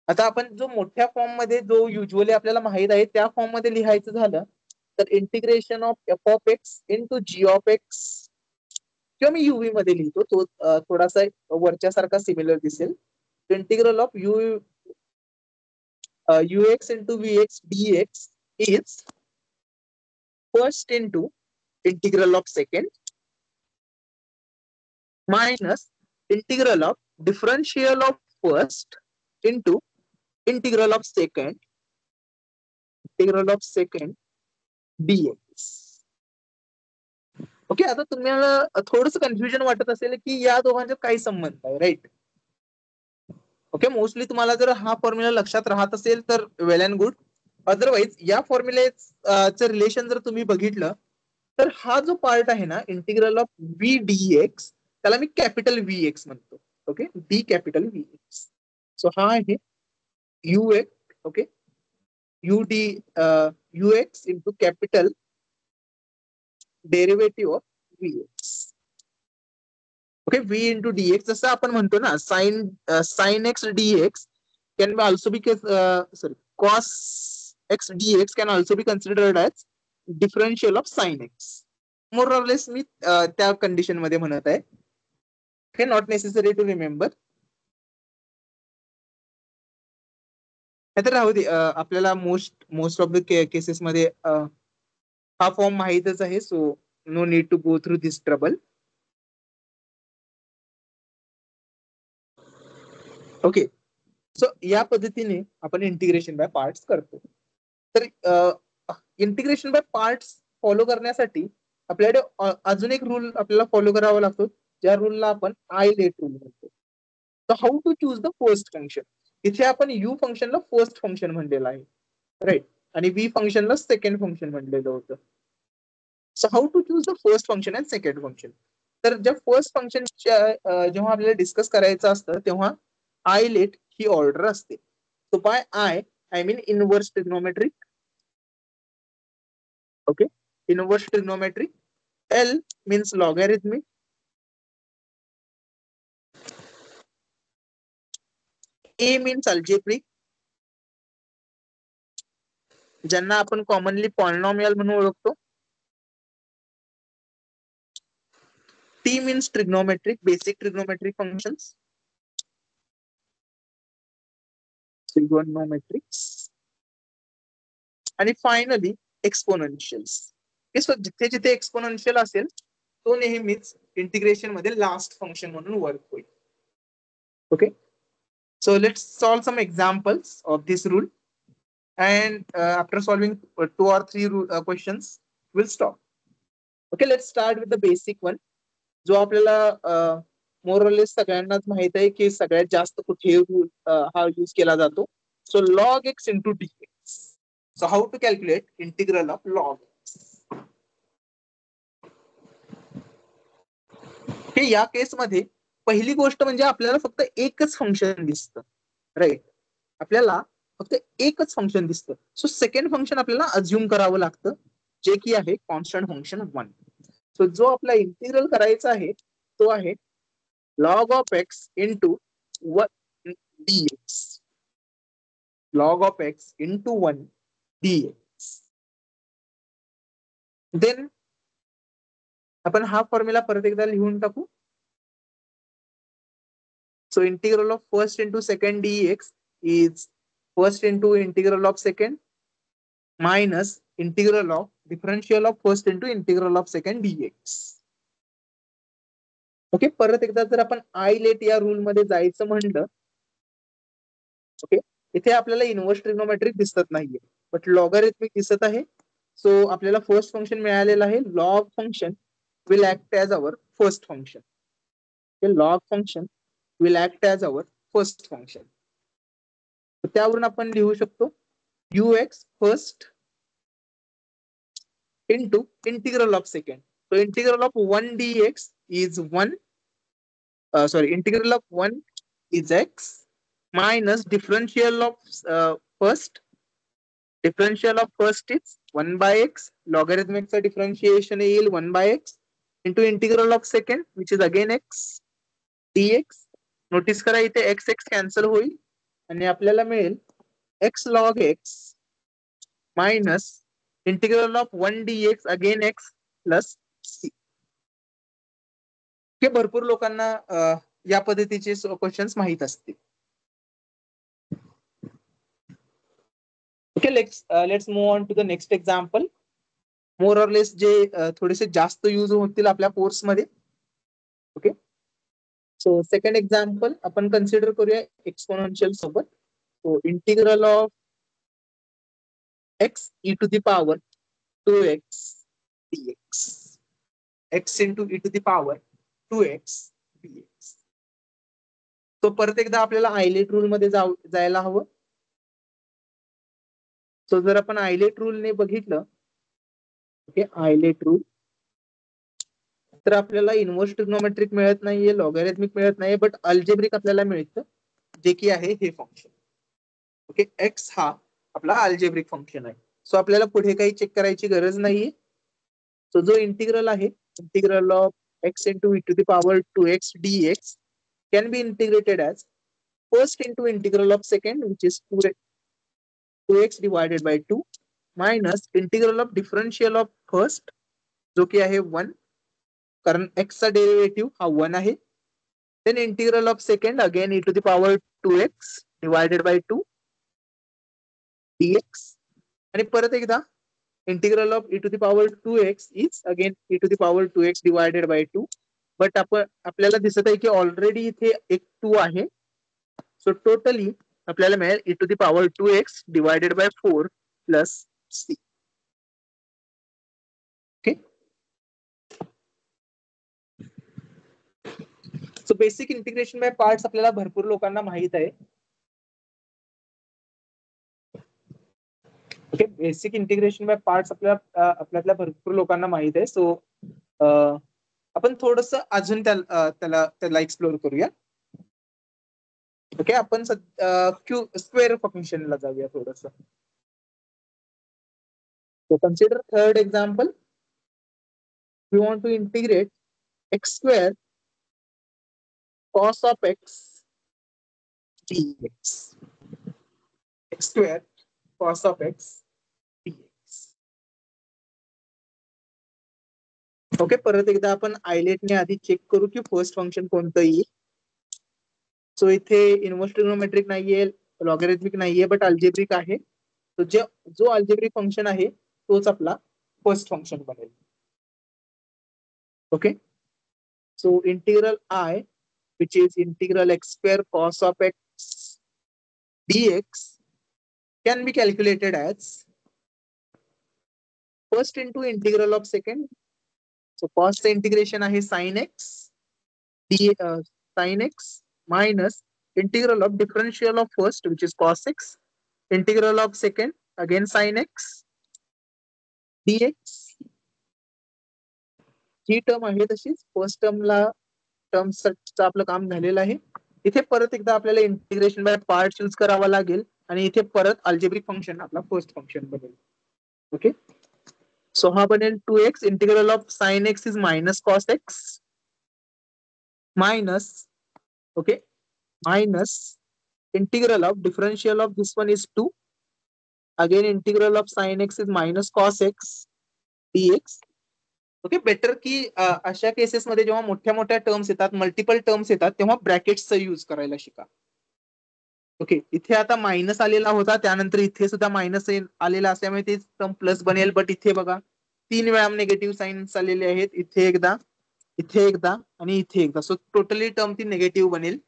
आता आपण जो मोठ्या फॉर्म मध्ये जो युजली आपल्याला माहित आहे त्या फॉर्म मध्ये लिहायचं झालं तर integration of f of x into g of x, किंवा मी युव्ही मध्ये लिहितो, तो थोडासा वरच्या सारखा सिमिलर दिसेल. Integral of you x into V x D x is first into integral of second minus integral of differential of first into integral of second dx. Okay, आता तुम्हाला थोडंसं कन्फ्युजन वाटत असेल की या दोघांचा काही संबंध आहे, राईट? ओके, मोस्टली तुम्हाला जर हा फॉर्म्युला लक्षात राहत असेल तर वेल अँड गुड. अदरवाईज या फॉर्म्युलेचं रिलेशन जर तुम्ही बघितलं तर हा जो पार्ट आहे ना integral of V D x, त्याला मी कॅपिटल व्ही एक्स म्हणतो. Okay, D capital V x. So हा आहे you x, okay, U D you x into capital derivative of V x. Okay, V into d x, जसं आपण म्हणतो ना sine x D x can be also be sorry cos x D x can also be considered as differential of sine x. More or लेस मी त्या condition मध्ये म्हणत आहे. हे not necessary to remember. तर राहू दे, आपल्याला मोस्ट ऑफ द केसेस मध्ये हा फॉर्म माहितच आहे, so no need to go through this trouble. Okay, so या पद्धतीने आपण इंटिग्रेशन बाय पार्ट्स करतो. तर इंटिग्रेशन बाय पार्ट्स फॉलो करण्यासाठी आपल्याकडे अजून एक रूल आपल्याला फॉलो करावा लागतो, ज्या रूलला आपण आयलेट रूल म्हणतो. So how to choose the first function. इथे आपण यू फंक्शनला फर्स्ट फंक्शन म्हणलेलं आहे, राईट, आणि व्ही फंक्शनला सेकंड फंक्शन म्हणलेलं होतं. So how to choose the first function and second function. तर ज्या फर्स्ट फंक्शन जेव्हा आपल्याला डिस्कस करायचं असतं तेव्हा आयलेट ही ऑर्डर असते. So by I mean inverse trigonometric. Okay, inverse trigonometric. L means logarithmic. A means algebraic, ज्यांना आपण कॉमनली पॉलिनॉमियल म्हणून ओळखतो. T means trigonometric, basic trigonometric functions, trigonometrics. आणि फायनली एक्सपोनेन्शियल्स. जिथे जिथे एक्सपोनेन्शियल असेल तो नेहमीच इंटिग्रेशन मध्ये लास्ट फंक्शन म्हणून वर्क होईल. Okay, so let's solve some examples of this rule, and after solving 2 or 3 questions we'll stop. Okay, let's start with the basic one, जो आपल्याला मोरलेस सगळ्यांनाच माहित आहे की सगळ्यात जास्त कुठे हा यूज केला जातो. So log x into d x. So how to calculate integral of log x. हे या केसमध्ये पहिली गोष्ट म्हणजे आपल्याला फक्त एकच फंक्शन दिसतं, राईट. आपल्याला फक्त एकच फंक्शन दिसतं. सो सेकंड फंक्शन आपल्याला अज्युम करावं लागतं, जे की आहे कॉन्स्टंट फंक्शन 1. सो जो आपला इंटिग्रल करायचा आहे तो आहे log of x into 1 dx. log of x into 1 dx. Then आपण हा फॉर्म्युला परत एकदा लिहून टाकू. So integral of first into second dx is first into integral of second minus integral of differential of first into integral of second dx. Okay, परत एकदा जर आपण आय लेट या रूल मध्ये जायचं म्हणलं, ओके, इथे आपल्याला इनव्हर्स ट्रिग्नोमेट्रिक दिसत नाहीये बट लॉगॅरिथमिक दिसत आहे. सो आपल्याला फर्स्ट फंक्शन मिळालेलं आहे. Log function will act as our first function. Log function will act as our first function. त्यावरून आपण लिहू शकतो ux first into integral of second. So integral of 1 dx is 1. Integral of 1 is x minus differential of first. Differential of first is 1 by x. Logarithmic differentiation is 1 by x into integral of second, which is again x dx. Notice करा इथे x x cancel होईल आणि आपल्याला मिळेल x log x minus integral of 1 dx again x plus c. हे भरपूर लोकांना या पद्धतीचे क्वेश्चन्स माहित असतील. Okay, let's move on to the next example. More or less जे थोडेसे जास्त यूज होतील आपल्या कोर्स मध्ये. ओके, सो सेकंड एक्झाम्पल आपण कन्सिडर करूया एक्सपोनेन्शियल सोबत. So integral of x e to the power 2x dx. x into e to the power 2x dx. तो परत एकदा आपल्याला आयलेट रूल मध्ये जायला हवं. सो जर आपण आयलेट रूलने बघितलं, ओके, आयलेट रूल, तर आपल्याला इनव्हर्स ट्रिग्नोमेट्रिक मिळत नाहीये, लॉगॅरिथमिक मिळत नाहीये, बट अल्जेब्रिक आपल्याला मिळतं, जे की आहे हे फंक्शन. ओके, एक्स हा आपला अल्जेब्रिक फंक्शन आहे. सो आपल्याला पुढे काही चेक करायची गरज नाहीये. सो जो इंटिग्रल आहे, integral of x into e to the power 2x dx can be integrated as first into integral of second, which is 2x divided by 2 minus integral of differential of first, जो की आहे 1, कारण x चा derivative हा 1 आहे. Then integral of second again e to the power 2x divided by 2 dx. आणि परत एकदा integral of e to the power 2x is again e to the power 2x divided by 2. But आपल्याला दिसत आहे की already इथे एक 2 आहे. सो टोटली आपल्याला मिळेल e to the power 2x divided by 4 plus c. Okay, so basic integration by parts आपल्याला भरपूर लोकांना माहित आहे. Okay, basic integration by parts आपल्यातल्या भरपूर लोकांना माहित आहे. सो आपण थोडस अजून त्याला एक्सप्लोर करूया. ओके, आपण स्क्वेअर फंक्शनला जाऊया थोडस. So consider third example. We want to integrate x square cos of x dx. X square cos of x dx. Okay, परत एकदा आपण आयलेटने आधी चेक करू की फर्स्ट फंक्शन कोणतं येईल. सो इथे इनव्हर्स ट्रिग्नोमेट्रिक नाहीये, लॉगॅरिथमिक नाहीये, बट अल्जेब्रिक आहे. तो जो अल्जेब्रिक फंक्शन आहे तोच आपला फर्स्ट फंक्शन बनेल. Okay, so integral I, which is integral x square cos of x dx, can be calculated as first into integral of second. So cos चं integration आहे sin x sin x minus integral of differential of first, which is cos x, integral of second, again sin x dx. He term आहे तशीच first टर्मचं आपलं काम झालेलं आहे. इथे परत एकदा आपल्याला इंटिग्रेशन बाय पार्ट यूज करावा लागेल आणि इथे परत अल्जेब्रिक फंक्शन आपला फर्स्ट फंक्शन बनेल. ओके, सो हा बनेल 2x integral of sine x is minus cos x minus, okay, minus integral of differential of this one is 2, again integral of sin x is minus cos x dx. Okay, better की अशा cases मध्ये जेव्हा मोठ्या मोठ्या terms येतात, multiple terms येतात, तेव्हा ब्रॅकेट्सचा use करायला शिका. ओके, इथे आता मायनस आलेला होता, त्यानंतर इथे सुद्धा मायनस आलेला असल्यामुळे ते टर्म प्लस बनेल. बट इथे बघा 3 वेळा निगेटिव्ह साइन्स आलेले आहेत, इथे एकदा, इथे एकदा आणि इथे एकदा. सो टोटली टर्म ती निगेटिव्ह बनेल.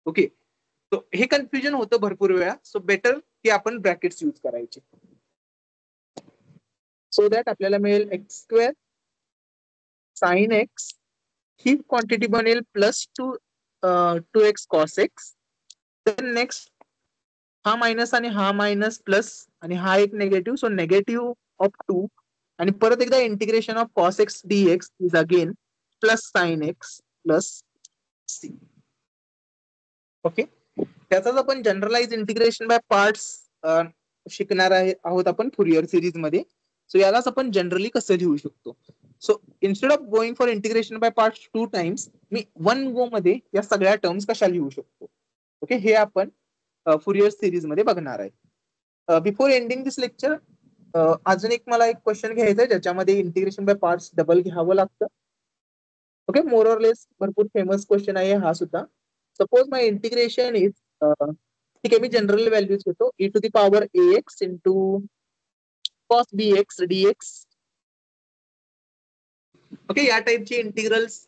ओके, सो हे कन्फ्युजन होतं भरपूर वेळा. सो बेटर की आपण ब्रॅकेट्स यूज करायचे. सो दॅट आपल्याला मिळेल एक्स स्क्वेअर साइन एक्स, ही क्वांटिटी बनेल plus 2x cos x. Then next हा मायनस आणि हा मायनस प्लस आणि हा एक नेगेटिव्ह, सो नेगेटिव्ह ऑफ 2 आणि परत एकदा integration of cos x d x is again plus sine x plus c. Okay, त्याचाच आपण जनरलाइज इंटिग्रेशन बाय पार्ट्स शिकणार आहोत आपण फुरियर सिरीज मध्ये. सो यालाच आपण जनरली कसं लिहू शकतो. So instead of going for integration by parts 2 times, मी 1 गो मध्ये या सगळ्या टर्म्स कशा लिहू शकतो. ओके, हे आपण फुरियर सिरीज मध्ये बघणार आहे. बिफोर एंडिंग दिस लेक्चर अजून एक मला एक क्वेश्चन घ्यायचा आहे ज्याच्यामध्ये इंटिग्रेशन बाय पार्ट्स डबल घ्यावं लागतं. ओके, मोर ऑर लेस भरपूर फेमस क्वेश्चन आहे हा सुद्धा. सपोज माय इंटिग्रेशन इज, ठीक आहे, मी जनरल व्हॅल्यूज घेतो, e to the power ax into cos bx dx. Okay, या टाइपचे इंटिग्रल्स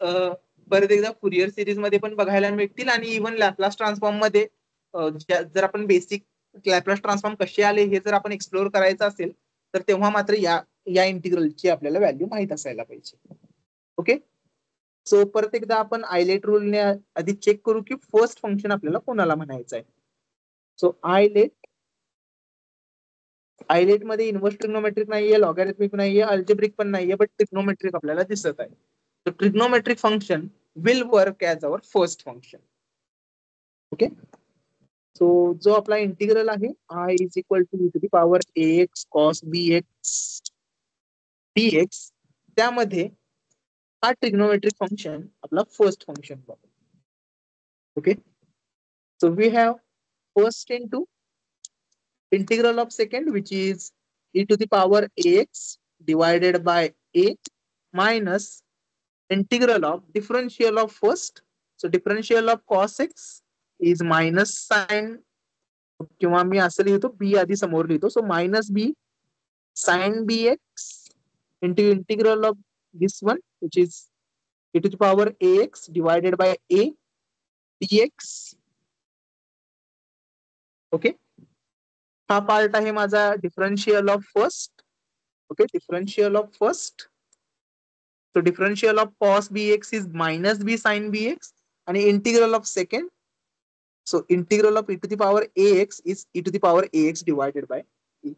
परत एकदा फुरियर सिरीज मध्ये पण बघायला मिळतील आणि इव्हन लॅपलास ट्रान्सफॉर्म मध्ये जर आपण बेसिक लॅपलास ट्रान्सफॉर्म कसे आले हे जर आपण एक्सप्लोर करायचं असेल तर तेव्हा मात्र या इंटिग्रलची आपल्याला व्हॅल्यू माहित असायला पाहिजे. ओके, सो परत एकदा आपण आयलेट रूलने आधी चेक करू की फर्स्ट फंक्शन आपल्याला कोणाला म्हणायचं आहे. सो आयलेट मध्ये इन्व्हर्स ट्रिग्नोमेट्रिक नाहीये, लॉगॅरिथमिक नाहीये, अल्जेब्रिक पण नाहीये, बट ट्रिग्नोमेट्रिक आपल्याला दिसत आहे. So trigonometric function will work as our first function. Okay, so जो आपला इंटिग्रल आहे I is equal to the power ax cos bx dx, त्यामध्ये हा ट्रिग्नोमेट्रिक फंक्शन आपला फर्स्ट फंक्शन बघू. Okay, so we have first into integral of second, which is e to the power ax divided by a minus integral of differential of first. So differential of cos x is minus sin, किंवा मी असं लिहितो b आधी समोर लिहितो, so minus b sin bx into integral of this one, which is e to the power ax divided by a dx. ओके, हा part आहे माझा differential of first. Okay, differential of first, so differential of cos bx is minus b sin bx आणि integral of second, so integral of e to the power ax is e to the power ax divided by e.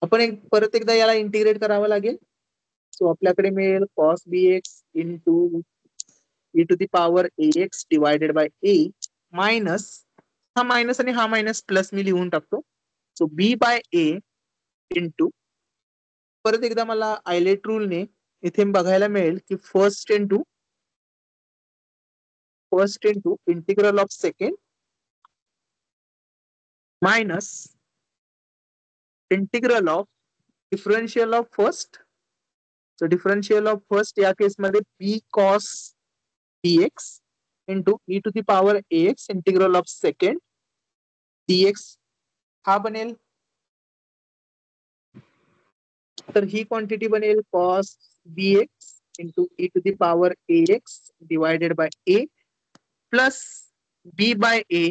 आपण परत एकदा याला integrate करावं लागेल. So आपल्याकडे मिळेल cos bx into e to the power ax divided by a minus हा minus आणि हा मायनस प्लस मी लिहून टाकतो. So b by a into, परत एकदा मला आयलेट रूलने इथे बघायला मिळेल की first into integral of second minus integral of differential of first. So differential of first या केसमध्ये b cos dx into e to the power ax integral of second dx हा बनेल. तर ही क्वांटिटी बनेल cos bx into e to the power ax divided by a plus b by a,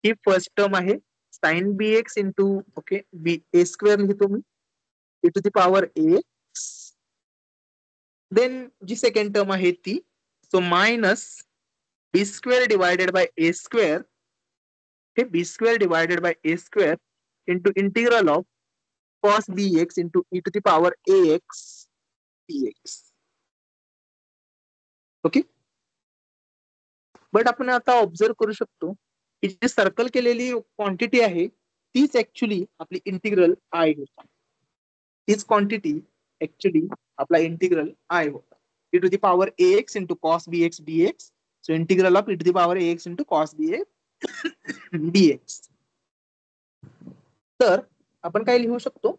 ही first term आहे, sine bx into, okay, b a square लिहितो मी e to the power ax. Then जी second term आहे ती so minus B square divided by a square, हे b square divided by a square into integral of cos bx into e to the power ax dx. Okay, but आपण आता observe करू शकतो की जी circle केलेली quantity आहे तीच actually आपली इंटिग्रल आय होता. तीच क्वांटिटी ऍक्च्युली आपला इंटिग्रल आय होता. e to the power ax into cos bx dx. So integral of e to the power ax into cos bx dx. तर आपण काय लिहू शकतो,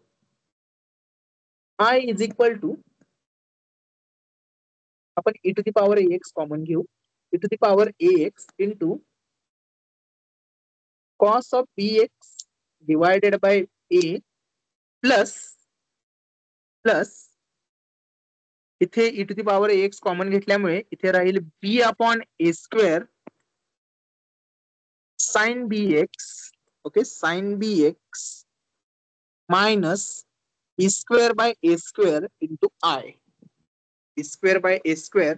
i इज इक्वल टू, आपण e to the power ax common घेऊ, e to the power ax into cos of bx divided by a plus इथे e to the power ax common घेतल्यामुळे इथे राहील b upon a square sine bx. Okay, sine bx minus b square by a square into i, b square by a square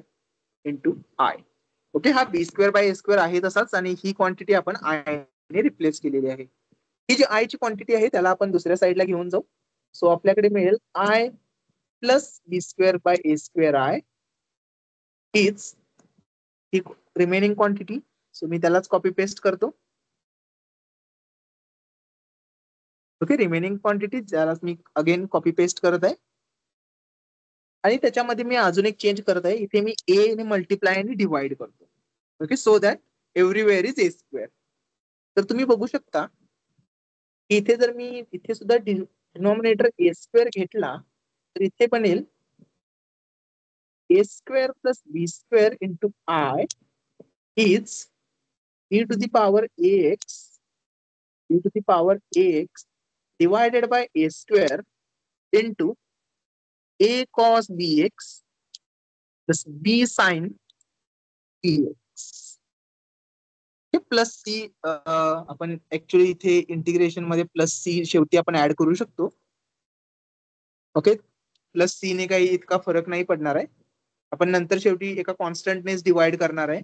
into i. Okay, हा b square by a square आहे तसाच आणि ही quantity आपण i ने replace केलेली आहे. ही जी i ची क्वांटिटी आहे त्याला आपण दुसऱ्या साईडला घेऊन जाऊ. सो आपल्याकडे मिळेल i plus b square by a स्क्वेअर i इज ही रिमेनिंग क्वांटिटी. सो मी त्यालाच कॉपी पेस्ट करतो. ओके, रिमेनिंग क्वांटिटी ज्याला मी अगेन कॉपी पेस्ट करत आहे आणि त्याच्यामध्ये मी अजून एक चेंज करत आहे. इथे मी a ने मल्टिप्लाय आणि डिवाइड करतो. Okay, so that everywhere is a square. तर तुम्ही बघू शकता की इथे जर मी इथे सुद्धा डिनॉमिनेटर a स्क्वेअर घेतला तर इथे बनेल a square plus b square into i is e to the power ax e to the power ax divided by a square into a cos bx plus b sin bx. Plus c आपण actually इथे integration मध्ये plus c शेवटी आपण add करू शकतो. Okay, plus C ने काही इतका फरक नाही पडणार आहे. आपण नंतर शेवटी एका कॉन्स्टंटनेच डिवाइड करणार आहे.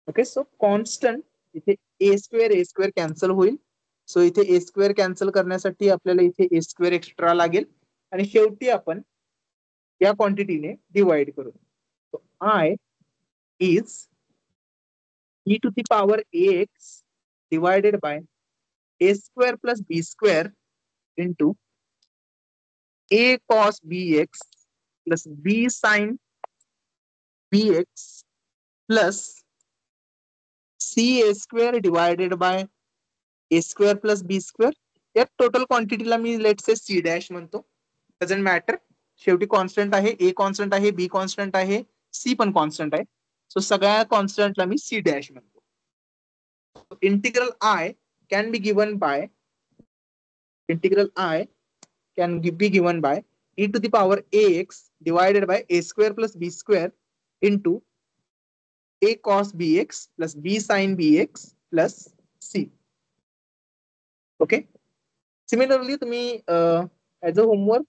ओके, सो कॉन्स्टंट इथे ए स्क्वेअर कॅन्सल होईल. सो इथे ए स्क्वेअर कॅन्सल करण्यासाठी आपल्याला इथे ए स्क्वेअर एक्स्ट्रा लागेल आणि शेवटी आपण या क्वांटिटीने डिवाइड करू. So I is e to the power ax divided by a square plus b square into a cos bx plus b sin bx plus c a square divided by a square plus b square. या total क्वांटिटीला मी let say c dash म्हणतो. Doesn't matter, शेवटी constant आहे, a constant आहे, b constant आहे, c पण constant आहे. सो सगळ्या कॉन्स्टंटला मी c डॅश म्हणतो. Integral i can be given by e to the power ax divided by a square plus b square into a cos bx plus b sin bx plus c. Okay, similarly तुम्ही as a homework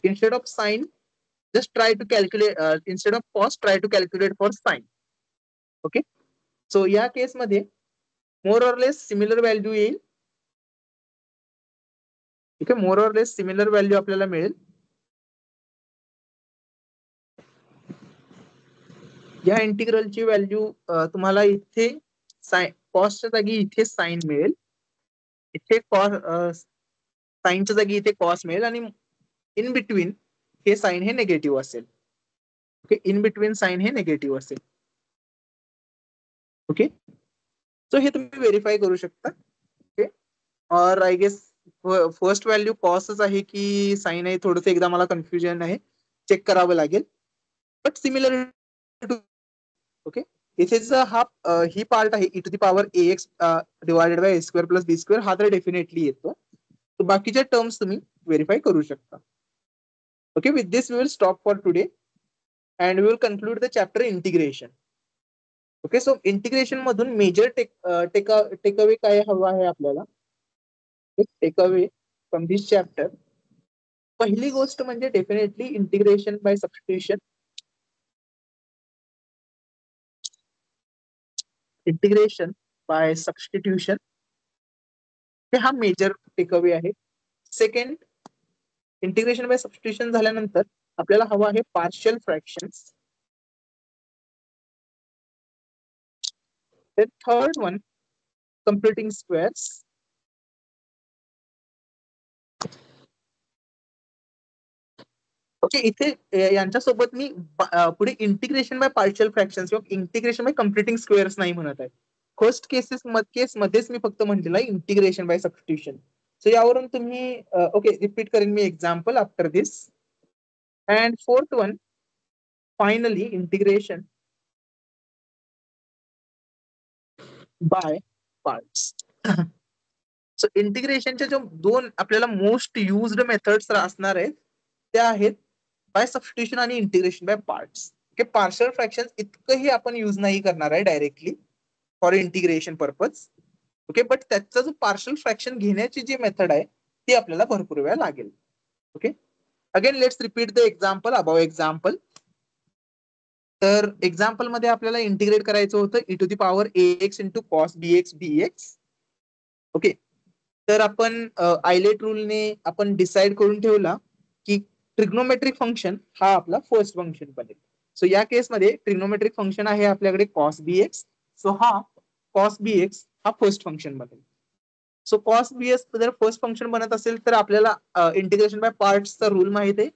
instead of sin just try to calculate instead of cos try to calculate for sin. Okay, so या केस मध्ये मोर or less similar value येईल. ठीक आहे, मोर or less similar value आपल्याला मिळेल. या इंटिग्रलची व्हॅल्यू तुम्हाला इथे कॉसच्या जागी इथे साइन मिळेल, इथे कॉस साइनच्या जागी इथे कॉस मिळेल आणि इन बिटवीन हे साइन हे निगेटिव्ह असेल. ओके, इन बिटवीन साइन हे निगेटिव्ह असेल. ओके, सो हे तुम्ही व्हेरीफाय करू शकता. ओके, और आय गेस फर्स्ट व्हॅल्यू कॉसच आहे की साइन आहे, थोडंसं एकदा मला कन्फ्युजन आहे, चेक करावं लागेल. बट सिमिलर टू ओके, इथेच हा ही पार्ट आहे e to the power ax divided by a square plus b square, हा तर डेफिनेटली येतो. तर बाकीच्या टर्म्स तुम्ही व्हेरीफाय करू शकता. Okay, with this we will stop for today and we will conclude the chapter integration. Okay, so integration मधून major takeaway काय हवा आहे आपल्याला, टेकअवे फ्रॉम दिस चॅप्टर. पहिली गोष्ट म्हणजे definitely integration by substitution. Integration by substitution हे हा मेजर टेकअवे आहे. सेकंड, इंटिग्रेशन बाय सबस्टिट्यूशन झाल्यानंतर आपल्याला हवा आहे partial fractions. Third one, computing squares. Okay, इथे यांच्यासोबत मी पुढे इंटिग्रेशन बाय पार्शियल फ्रॅक्शन्स किंवा इंटिग्रेशन बाय कम्प्युटिंग स्क्वेअर्स नाही म्हणत आहे. फर्स्ट केसमध्येच मी फक्त म्हटलेलं आहे इंटिग्रेशन बाय सबस्टिट्यूशन. सो यावरून तुम्ही ओके, रिपीट करेन मी example after this. And fourth one, finally integration by parts. So इंटिग्रेशनच्या जो दोन आपल्याला मोस्ट युज्ड मेथड्स असणार आहेत त्या आहेत बाय सबस्टिट्यूशन आणि integration by parts. Okay, partial fraction इतकंही आपण युज नाही करणार आहे directly for integration purpose. Okay, but त्याचा जो पार्शियल फ्रॅक्शन घेण्याची जी मेथड आहे ती आपल्याला भरपूर वेळा लागेल. Okay, again let's repeat the example above example. तर एक्झाम्पल मध्ये आपल्याला इंटिग्रेट करायचं होतं e to the power ax into cos bx dx. Okay, तर आपण आयलेट रूलने आपण डिसाइड करून ठेवला की ट्रिग्नोमेट्रिक फंक्शन हा आपला फर्स्ट फंक्शन बनेल. सो या केसमध्ये ट्रिग्नोमेट्रिक फंक्शन आहे आपल्याकडे कॉस bx. सो हा कॉस bx हा फर्स्ट फंक्शन बनेल. सो कॉस bx जर फर्स्ट फंक्शन बनत असेल तर आपल्याला इंटिग्रेशन बाय पार्ट्सचा रूल माहिती आहे,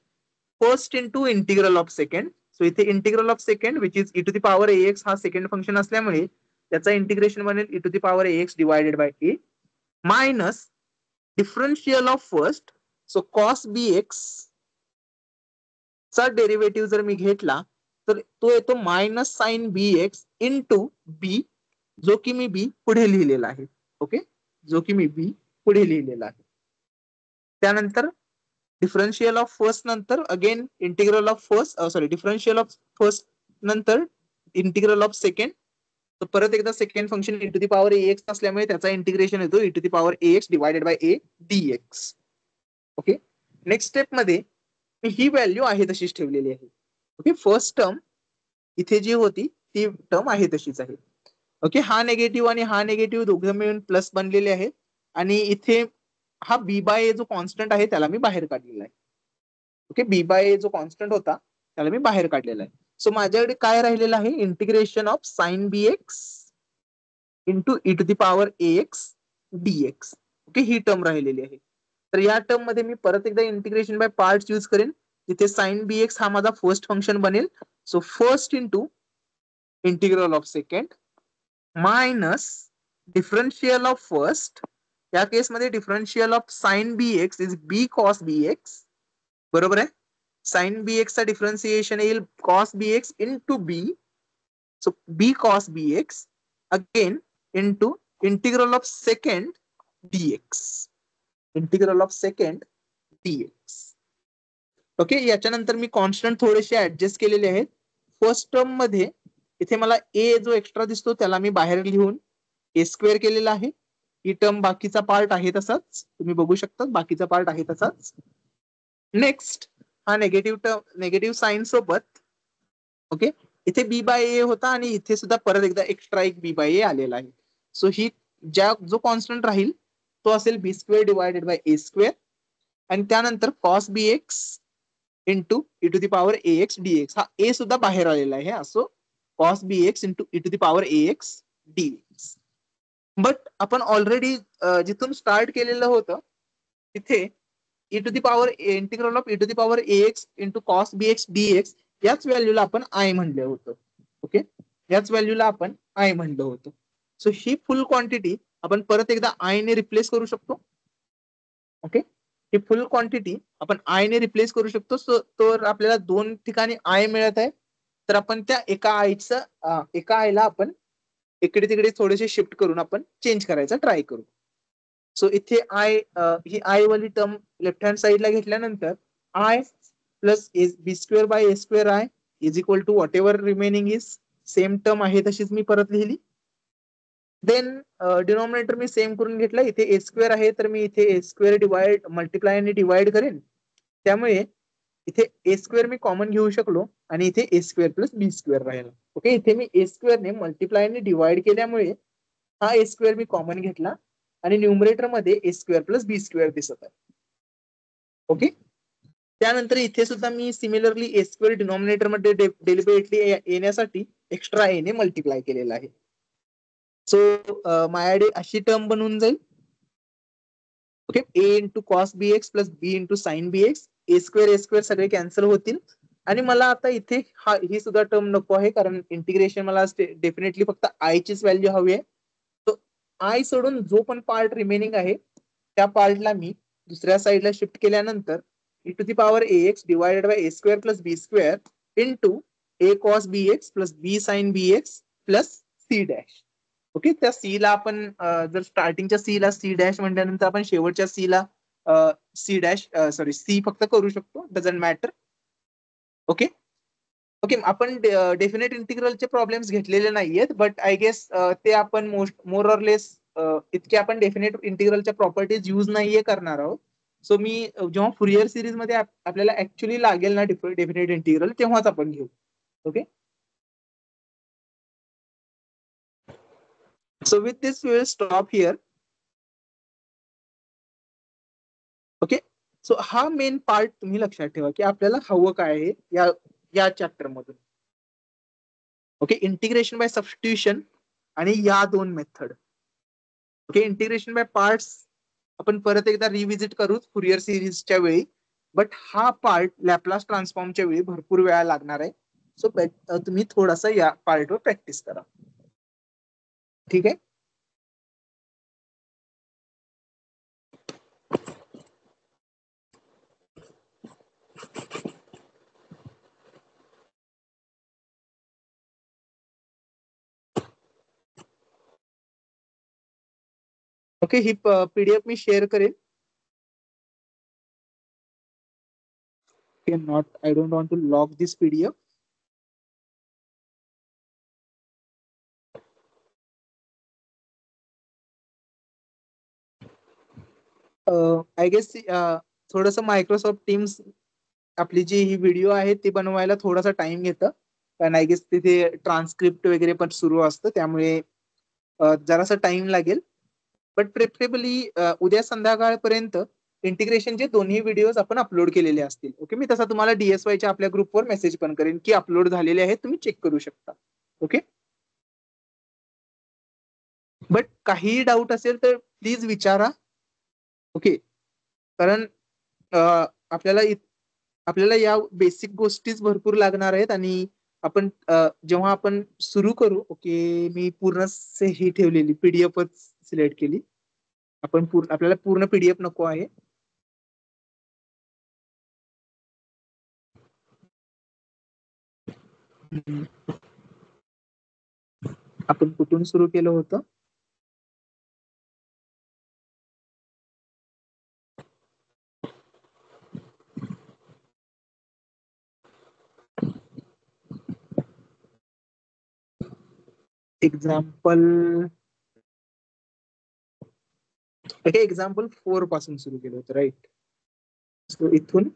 first into integral of second. So इथे integral of second which is e to the power ax हा सेकंड फंक्शन असल्यामुळे त्याचा इंटिग्रेशन बनेल e to the power ax divided by a minus differential of first. So cos bx चा derivative जर मी घेतला तर तो येतो minus sine bx into b, जो की मी b पुढे लिहिलेला आहे. ओके, जो की मी b पुढे लिहिलेला आहे. त्यानंतर डिफरन्शियल ऑफ फर्स्ट नंतर again integral of first, sorry differential of first नंतर इंटिग्रल ऑफ सेकंड. तर परत एकदा second function e to the power ax असल्यामुळे त्याचा इंटिग्रेशन येतो e to the power ax divided by a dx. Okay, next step मध्ये मी ही value आहे तशीच ठेवलेली आहे. ओके, फर्स्ट टर्म इथे जी होती ती टर्म आहे तशीच आहे. ओके, हा निगेटिव्ह आणि हा निगेटिव्ह दोघे मिळून प्लस बनलेले आहेत आणि इथे हा बी बाय ए जो कॉन्स्टंट आहे त्याला मी बाहेर काढलेला आहे. ओके, बी बाय ए जो कॉन्स्टंट होता त्याला मी बाहेर काढलेला आहे. सो माझ्याकडे काय राहिलेलं आहे, integration of sine b x into e to the power a x d x. Okay, ही टर्म राहिलेली आहे. तर या टर्म मध्ये मी परत एकदा इंटिग्रेशन बाय पार्ट्स यूज करेन. तिथे साइन बी एक्स हा माझा फर्स्ट फंक्शन बनेल. So first into integral of second minus differential of first. या केसमध्ये differential of sine b x is b cos b x. बरोबर आहे, साइन बी एक्स चा डिफरन्सिएशन येईल cos b x into b. So b cos b x again into integral of second d x. Integral of second d x. Okay, याच्यानंतर मी constant थोडेसे adjust केलेले आहेत. First term मध्ये इथे मला ए जो एक्स्ट्रा दिसतो त्याला मी बाहेर लिहून ए स्क्वेअर केलेला आहे. ही टर्म बाकीचा पार्ट आहे तसाच, तुम्ही बघू शकता बाकीचा पार्ट आहे तसाच. नेक्स्ट हा नेगेटिव्ह साइन सोबत. ओके, इथे बी बाय ए होता आणि इथे सुद्धा परत एकदा एक्स्ट्रा एक बी बाय ए आलेला आहे. सो ही जो कॉन्स्टंट राहील तो असेल b square divided by a square आणि त्यानंतर cos b x into e to the power a x dx. हा ए सुद्धा बाहेर आलेला आहे, असो cos b x into e to the power a x dx. But आपण ऑलरेडी जिथून स्टार्ट केलेलं होतं तिथे e to the power integral of e to the power a x into cos b x dx याच व्हॅल्यूला आपण I म्हणलं होतं. ओके, याच व्हॅल्यूला आपण आय म्हणलं होतं. सो ही फुल क्वांटिटी आपण परत एकदा आय ने रिप्लेस करू शकतो. ओके, ही फुल क्वांटिटी आपण आय ने रिप्लेस करू शकतो. तर आपल्याला दोन ठिकाणी आय मिळत आहे, तर आपण त्या एका आयला आपण इकडे तिकडे थोडेसे शिफ्ट करून आपण चेंज करायचा ट्राय करू. सो इथे ही आय वाली टर्म लेफ्ट हँड साइडला घेतल्यानंतर I plus b square by a square I is equal to whatever remaining is. Same term आहे तशीच मी परत लिहिली. देन डिनॉमिनेटर मी सेम करून घेतला. इथे ए स्क्वेअर आहे तर मी इथे ए स्क्वेअर मल्टिप्लाय आणि डिवाइड करेन. त्यामुळे इथे ए स्क्वेअर मी कॉमन घेऊ शकलो आणि इथे a square plus b square राहिला. ओके, इथे मी ए स्क्वेअरने मल्टिप्लायने डिवाइड केल्यामुळे हा ए स्क्वेअर मी कॉमन घेतला आणि न्यूमरेटर मध्ये ए स्क्वेअर प्लस बी स्क्वेअर दिसत आहे. ओके, त्यानंतर इथे सुद्धा मी सिमिलरली ए स्क्वेअर डिनॉमिनेटर मध्ये डेलिबरेटली येण्यासाठी एक्स्ट्रा ए ने मल्टिप्लाय केलेला आहे. सो माझ्याकडे अशी टर्म बनवून जाईल. ओके, ए into cos b x plus बी इंटू साइन बी एक्स, ए स्क्वेअर सगळे कॅन्सल होतील आणि मला आता इथे ही सुद्धा टर्म नको आहे कारण इंटिग्रेशन मला डेफिनेटली फक्त आय चीच व्हॅल्यू हवी आहे. तो आय सोडून जो पण पार्ट रिमेनिंग आहे त्या पार्टला मी दुसऱ्या साईडला शिफ्ट केल्यानंतर e to the power ax divided by a square plus b square into a cos b x plus b sine b x plus c dash. Okay, त्या सी ला आपण जर स्टार्टिंगच्या सी ला सी डॅश म्हटल्यानंतर आपण शेवटच्या सी ला सी डॅश सॉरी सी फक्त करू शकतो, डझंट मॅटर. ओके ओके, आपण डेफिनेट इंटिग्रलचे प्रॉब्लेम्स घेतलेले नाहीयेत, बट आय गेस ते आपण मोर ऑर लेस इतके आपण डेफिनेट इंटिग्रलच्या प्रॉपर्टीज यूज नाहीये करणार आहोत. सो मी जेव्हा फुरियर सिरीज मध्ये आपल्याला ऍक्च्युली लागेल ना डेफिनेट इंटिग्रल तेव्हाच आपण घेऊ. Okay, so with this we will stop here. Okay, so हा मेन पार्ट तुम्ही लक्षात ठेवा की आपल्याला हवं काय आहे या चॅप्टर मधून. ओके, इंटिग्रेशन बाय सबस्टिट्यूशन आणि या दोन method. Okay, integration by parts आपण परत एकदा रिव्हिजिट करू फुरियर सिरीजच्या वेळी, बट हा पार्ट लॅपलास ट्रान्सफॉर्मच्या वेळी भरपूर वेळा लागणार आहे. सो तुम्ही थोडासा या पार्टवर प्रॅक्टिस करा. ठीक आहे. ओके, ही पीडीएफ मी शेअर करेन. I don't want to log this PDF. I guess थोडंसं मायक्रोसॉफ्ट टीम्स आपली जी ही व्हिडिओ आहे ती बनवायला थोडासा टाइम घेतं, कारण आय गेस तिथे ट्रान्सक्रिप्ट वगैरे पण सुरू असतं, त्यामुळे जरासा टाइम लागेल. बट प्रेफरेबली उद्या संध्याकाळपर्यंत इंटिग्रेशनचे दोन्ही व्हिडिओज आपण अपलोड केलेले असतील. ओके, मी तसा तुम्हाला DSYच्या आपल्या ग्रुपवर मेसेज पण करेन की अपलोड झालेले आहेत, तुम्ही चेक करू शकता. ओके, बट काही डाऊट असेल तर प्लीज विचारा. ओके, कारण आपल्याला आपल्याला या बेसिक गोष्टीच भरपूर लागणार आहेत आणि आपण जेव्हा आपण सुरू करू. ओके, मी पूर्ण ही ठेवलेली पीडीएफच सिलेक्ट केली. आपण आपल्याला पूर्ण पीडीएफ नको आहे. आपण कुठून सुरू केलं होतं? एक्झाम्पल एक्झाम्पल 4 पासून सुरू केलं होतं, राईट? सो इथून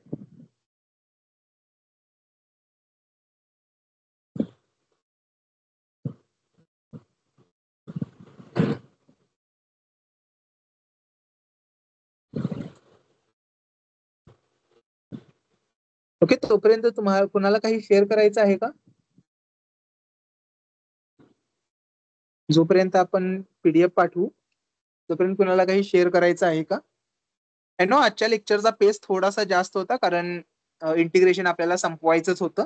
ओके, तोपर्यंत तुम्हाला कुणाला काही शेअर करायचं आहे का? जोपर्यंत आपण पीडीएफ पाठवू तोपर्यंत कुणाला काही शेअर करायचं आहे का? आय नो आजच्या लेक्चरचा पेस थोडासा जास्त होता कारण इंटिग्रेशन आपल्याला संपवायचंच होतं.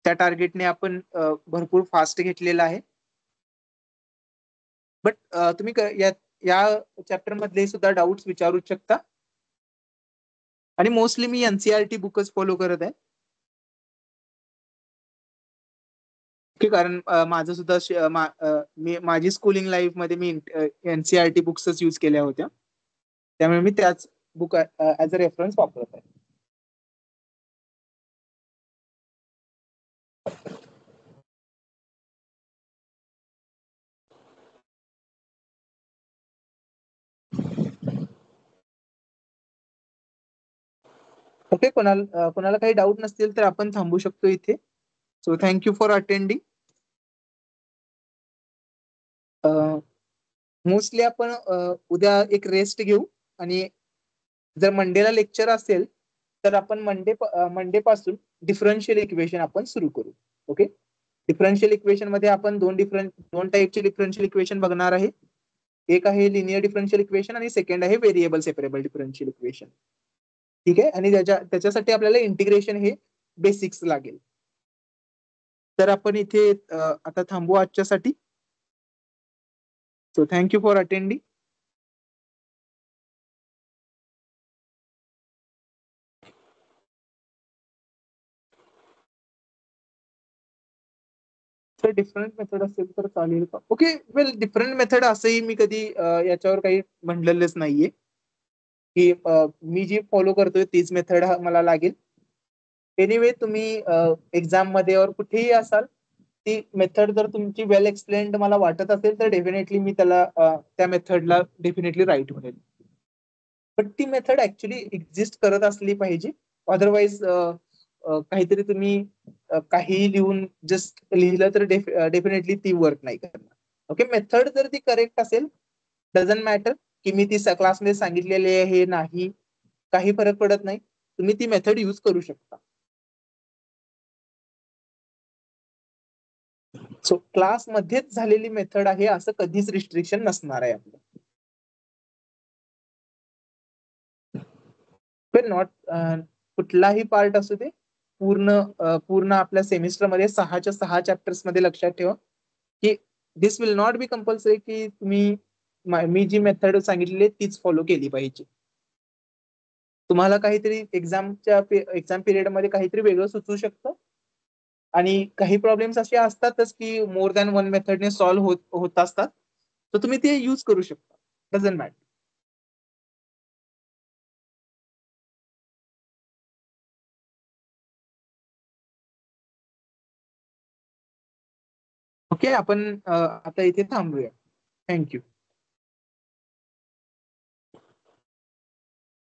त्या टार्गेटने आपण भरपूर फास्ट घेतलेला आहे. बट तुम्ही या चॅप्टर मधले सुद्धा डाऊट्स विचारू शकता आणि मोस्टली मी एनसीईआरटी बुकच फॉलो करत आहे. की कारण माझं सुद्धा माझी स्कूलिंग लाईफ मध्ये मी एनसीईआरटी बुक्सच यूज केल्या होत्या, त्यामुळे मी त्याच बुक ऍज अ रेफरन्स वापरत आहे. ओके, कोणाला काही डाऊट नसतील तर आपण थांबू शकतो इथे. So thank you for attending. Mostly आपण उद्या एक रेस्ट घेऊ आणि जर मंडेला लेक्चर असेल तर आपण मंडे पासून डिफरन्शियल इक्वेशन आपण सुरू करू. ओके, डिफरन्शियल इक्वेशन मध्ये आपण दोन टाईपचे डिफरन्शियल इक्वेशन बघणार आहे. एक आहे लिनियर डिफरन्शियल इक्वेशन आणि सेकंड आहे व्हेरिएबल सेपरेबल डिफरन्शियल इक्वेशन. ठीक आहे, आणि त्याच्यासाठी आपल्याला इंटिग्रेशन हे बेसिक्स लागेल. तर आपण इथे आता थांबू आजच्यासाठी. So thank you for attending. तर डिफरंट मेथड असेल तर चालेल का? ओके, वेल डिफरंट मेथड असंही मी कधी याच्यावर काही म्हणलेलंच नाहीये की मी जी फॉलो करतोय तीच मेथड मला लागेल. एनिवे तुम्ही एक्झाम मध्ये और कुठेही असाल, ती मेथड जर तुमची वेल एक्सप्लेन्ड मला वाटत असेल तर डेफिनेटली मी त्याला त्या मेथडला डेफिनेटली राईट म्हणेल. पण ती मेथड ऍक्च्युली एक्झिस्ट करत असली पाहिजे. अदरवाईज काहीतरी तुम्ही काही लिहून जस्ट लिहिलं तर डेफिनेटली ती वर्क नाही करणार. ओके, मेथड जर ती करेक्ट असेल, डझंट मॅटर की मी ती क्लासमध्ये सांगितलेली आहे नाही, काही फरक पडत नाही, तुम्ही ती मेथड यूज करू शकता. सो क्लासमध्येच झालेली मेथड आहे असं कधीच रिस्ट्रिक्शन नसणार आहे आपलं. नॉट कुठलाही पार्ट असू दे, पूर्ण आपल्या सेमिस्टरमध्ये 6 चॅप्टर्स मध्ये लक्षात ठेवा की दिस विल नॉट बी कंपल्सरी की तुम्ही मी जी मेथड सांगितलेली तीच फॉलो केली पाहिजे. तुम्हाला काहीतरी एक्झाम पिरियड मध्ये काहीतरी वेगळं सुचू शकतं आणि काही प्रॉब्लेम्स असे असतातच की मोर दॅन वन मेथडने सॉल्व्ह होत असतात, तर तुम्ही ते यूज करू शकता. Doesn't matter. ओके, आपण आता इथे थांबूया. थँक्यू.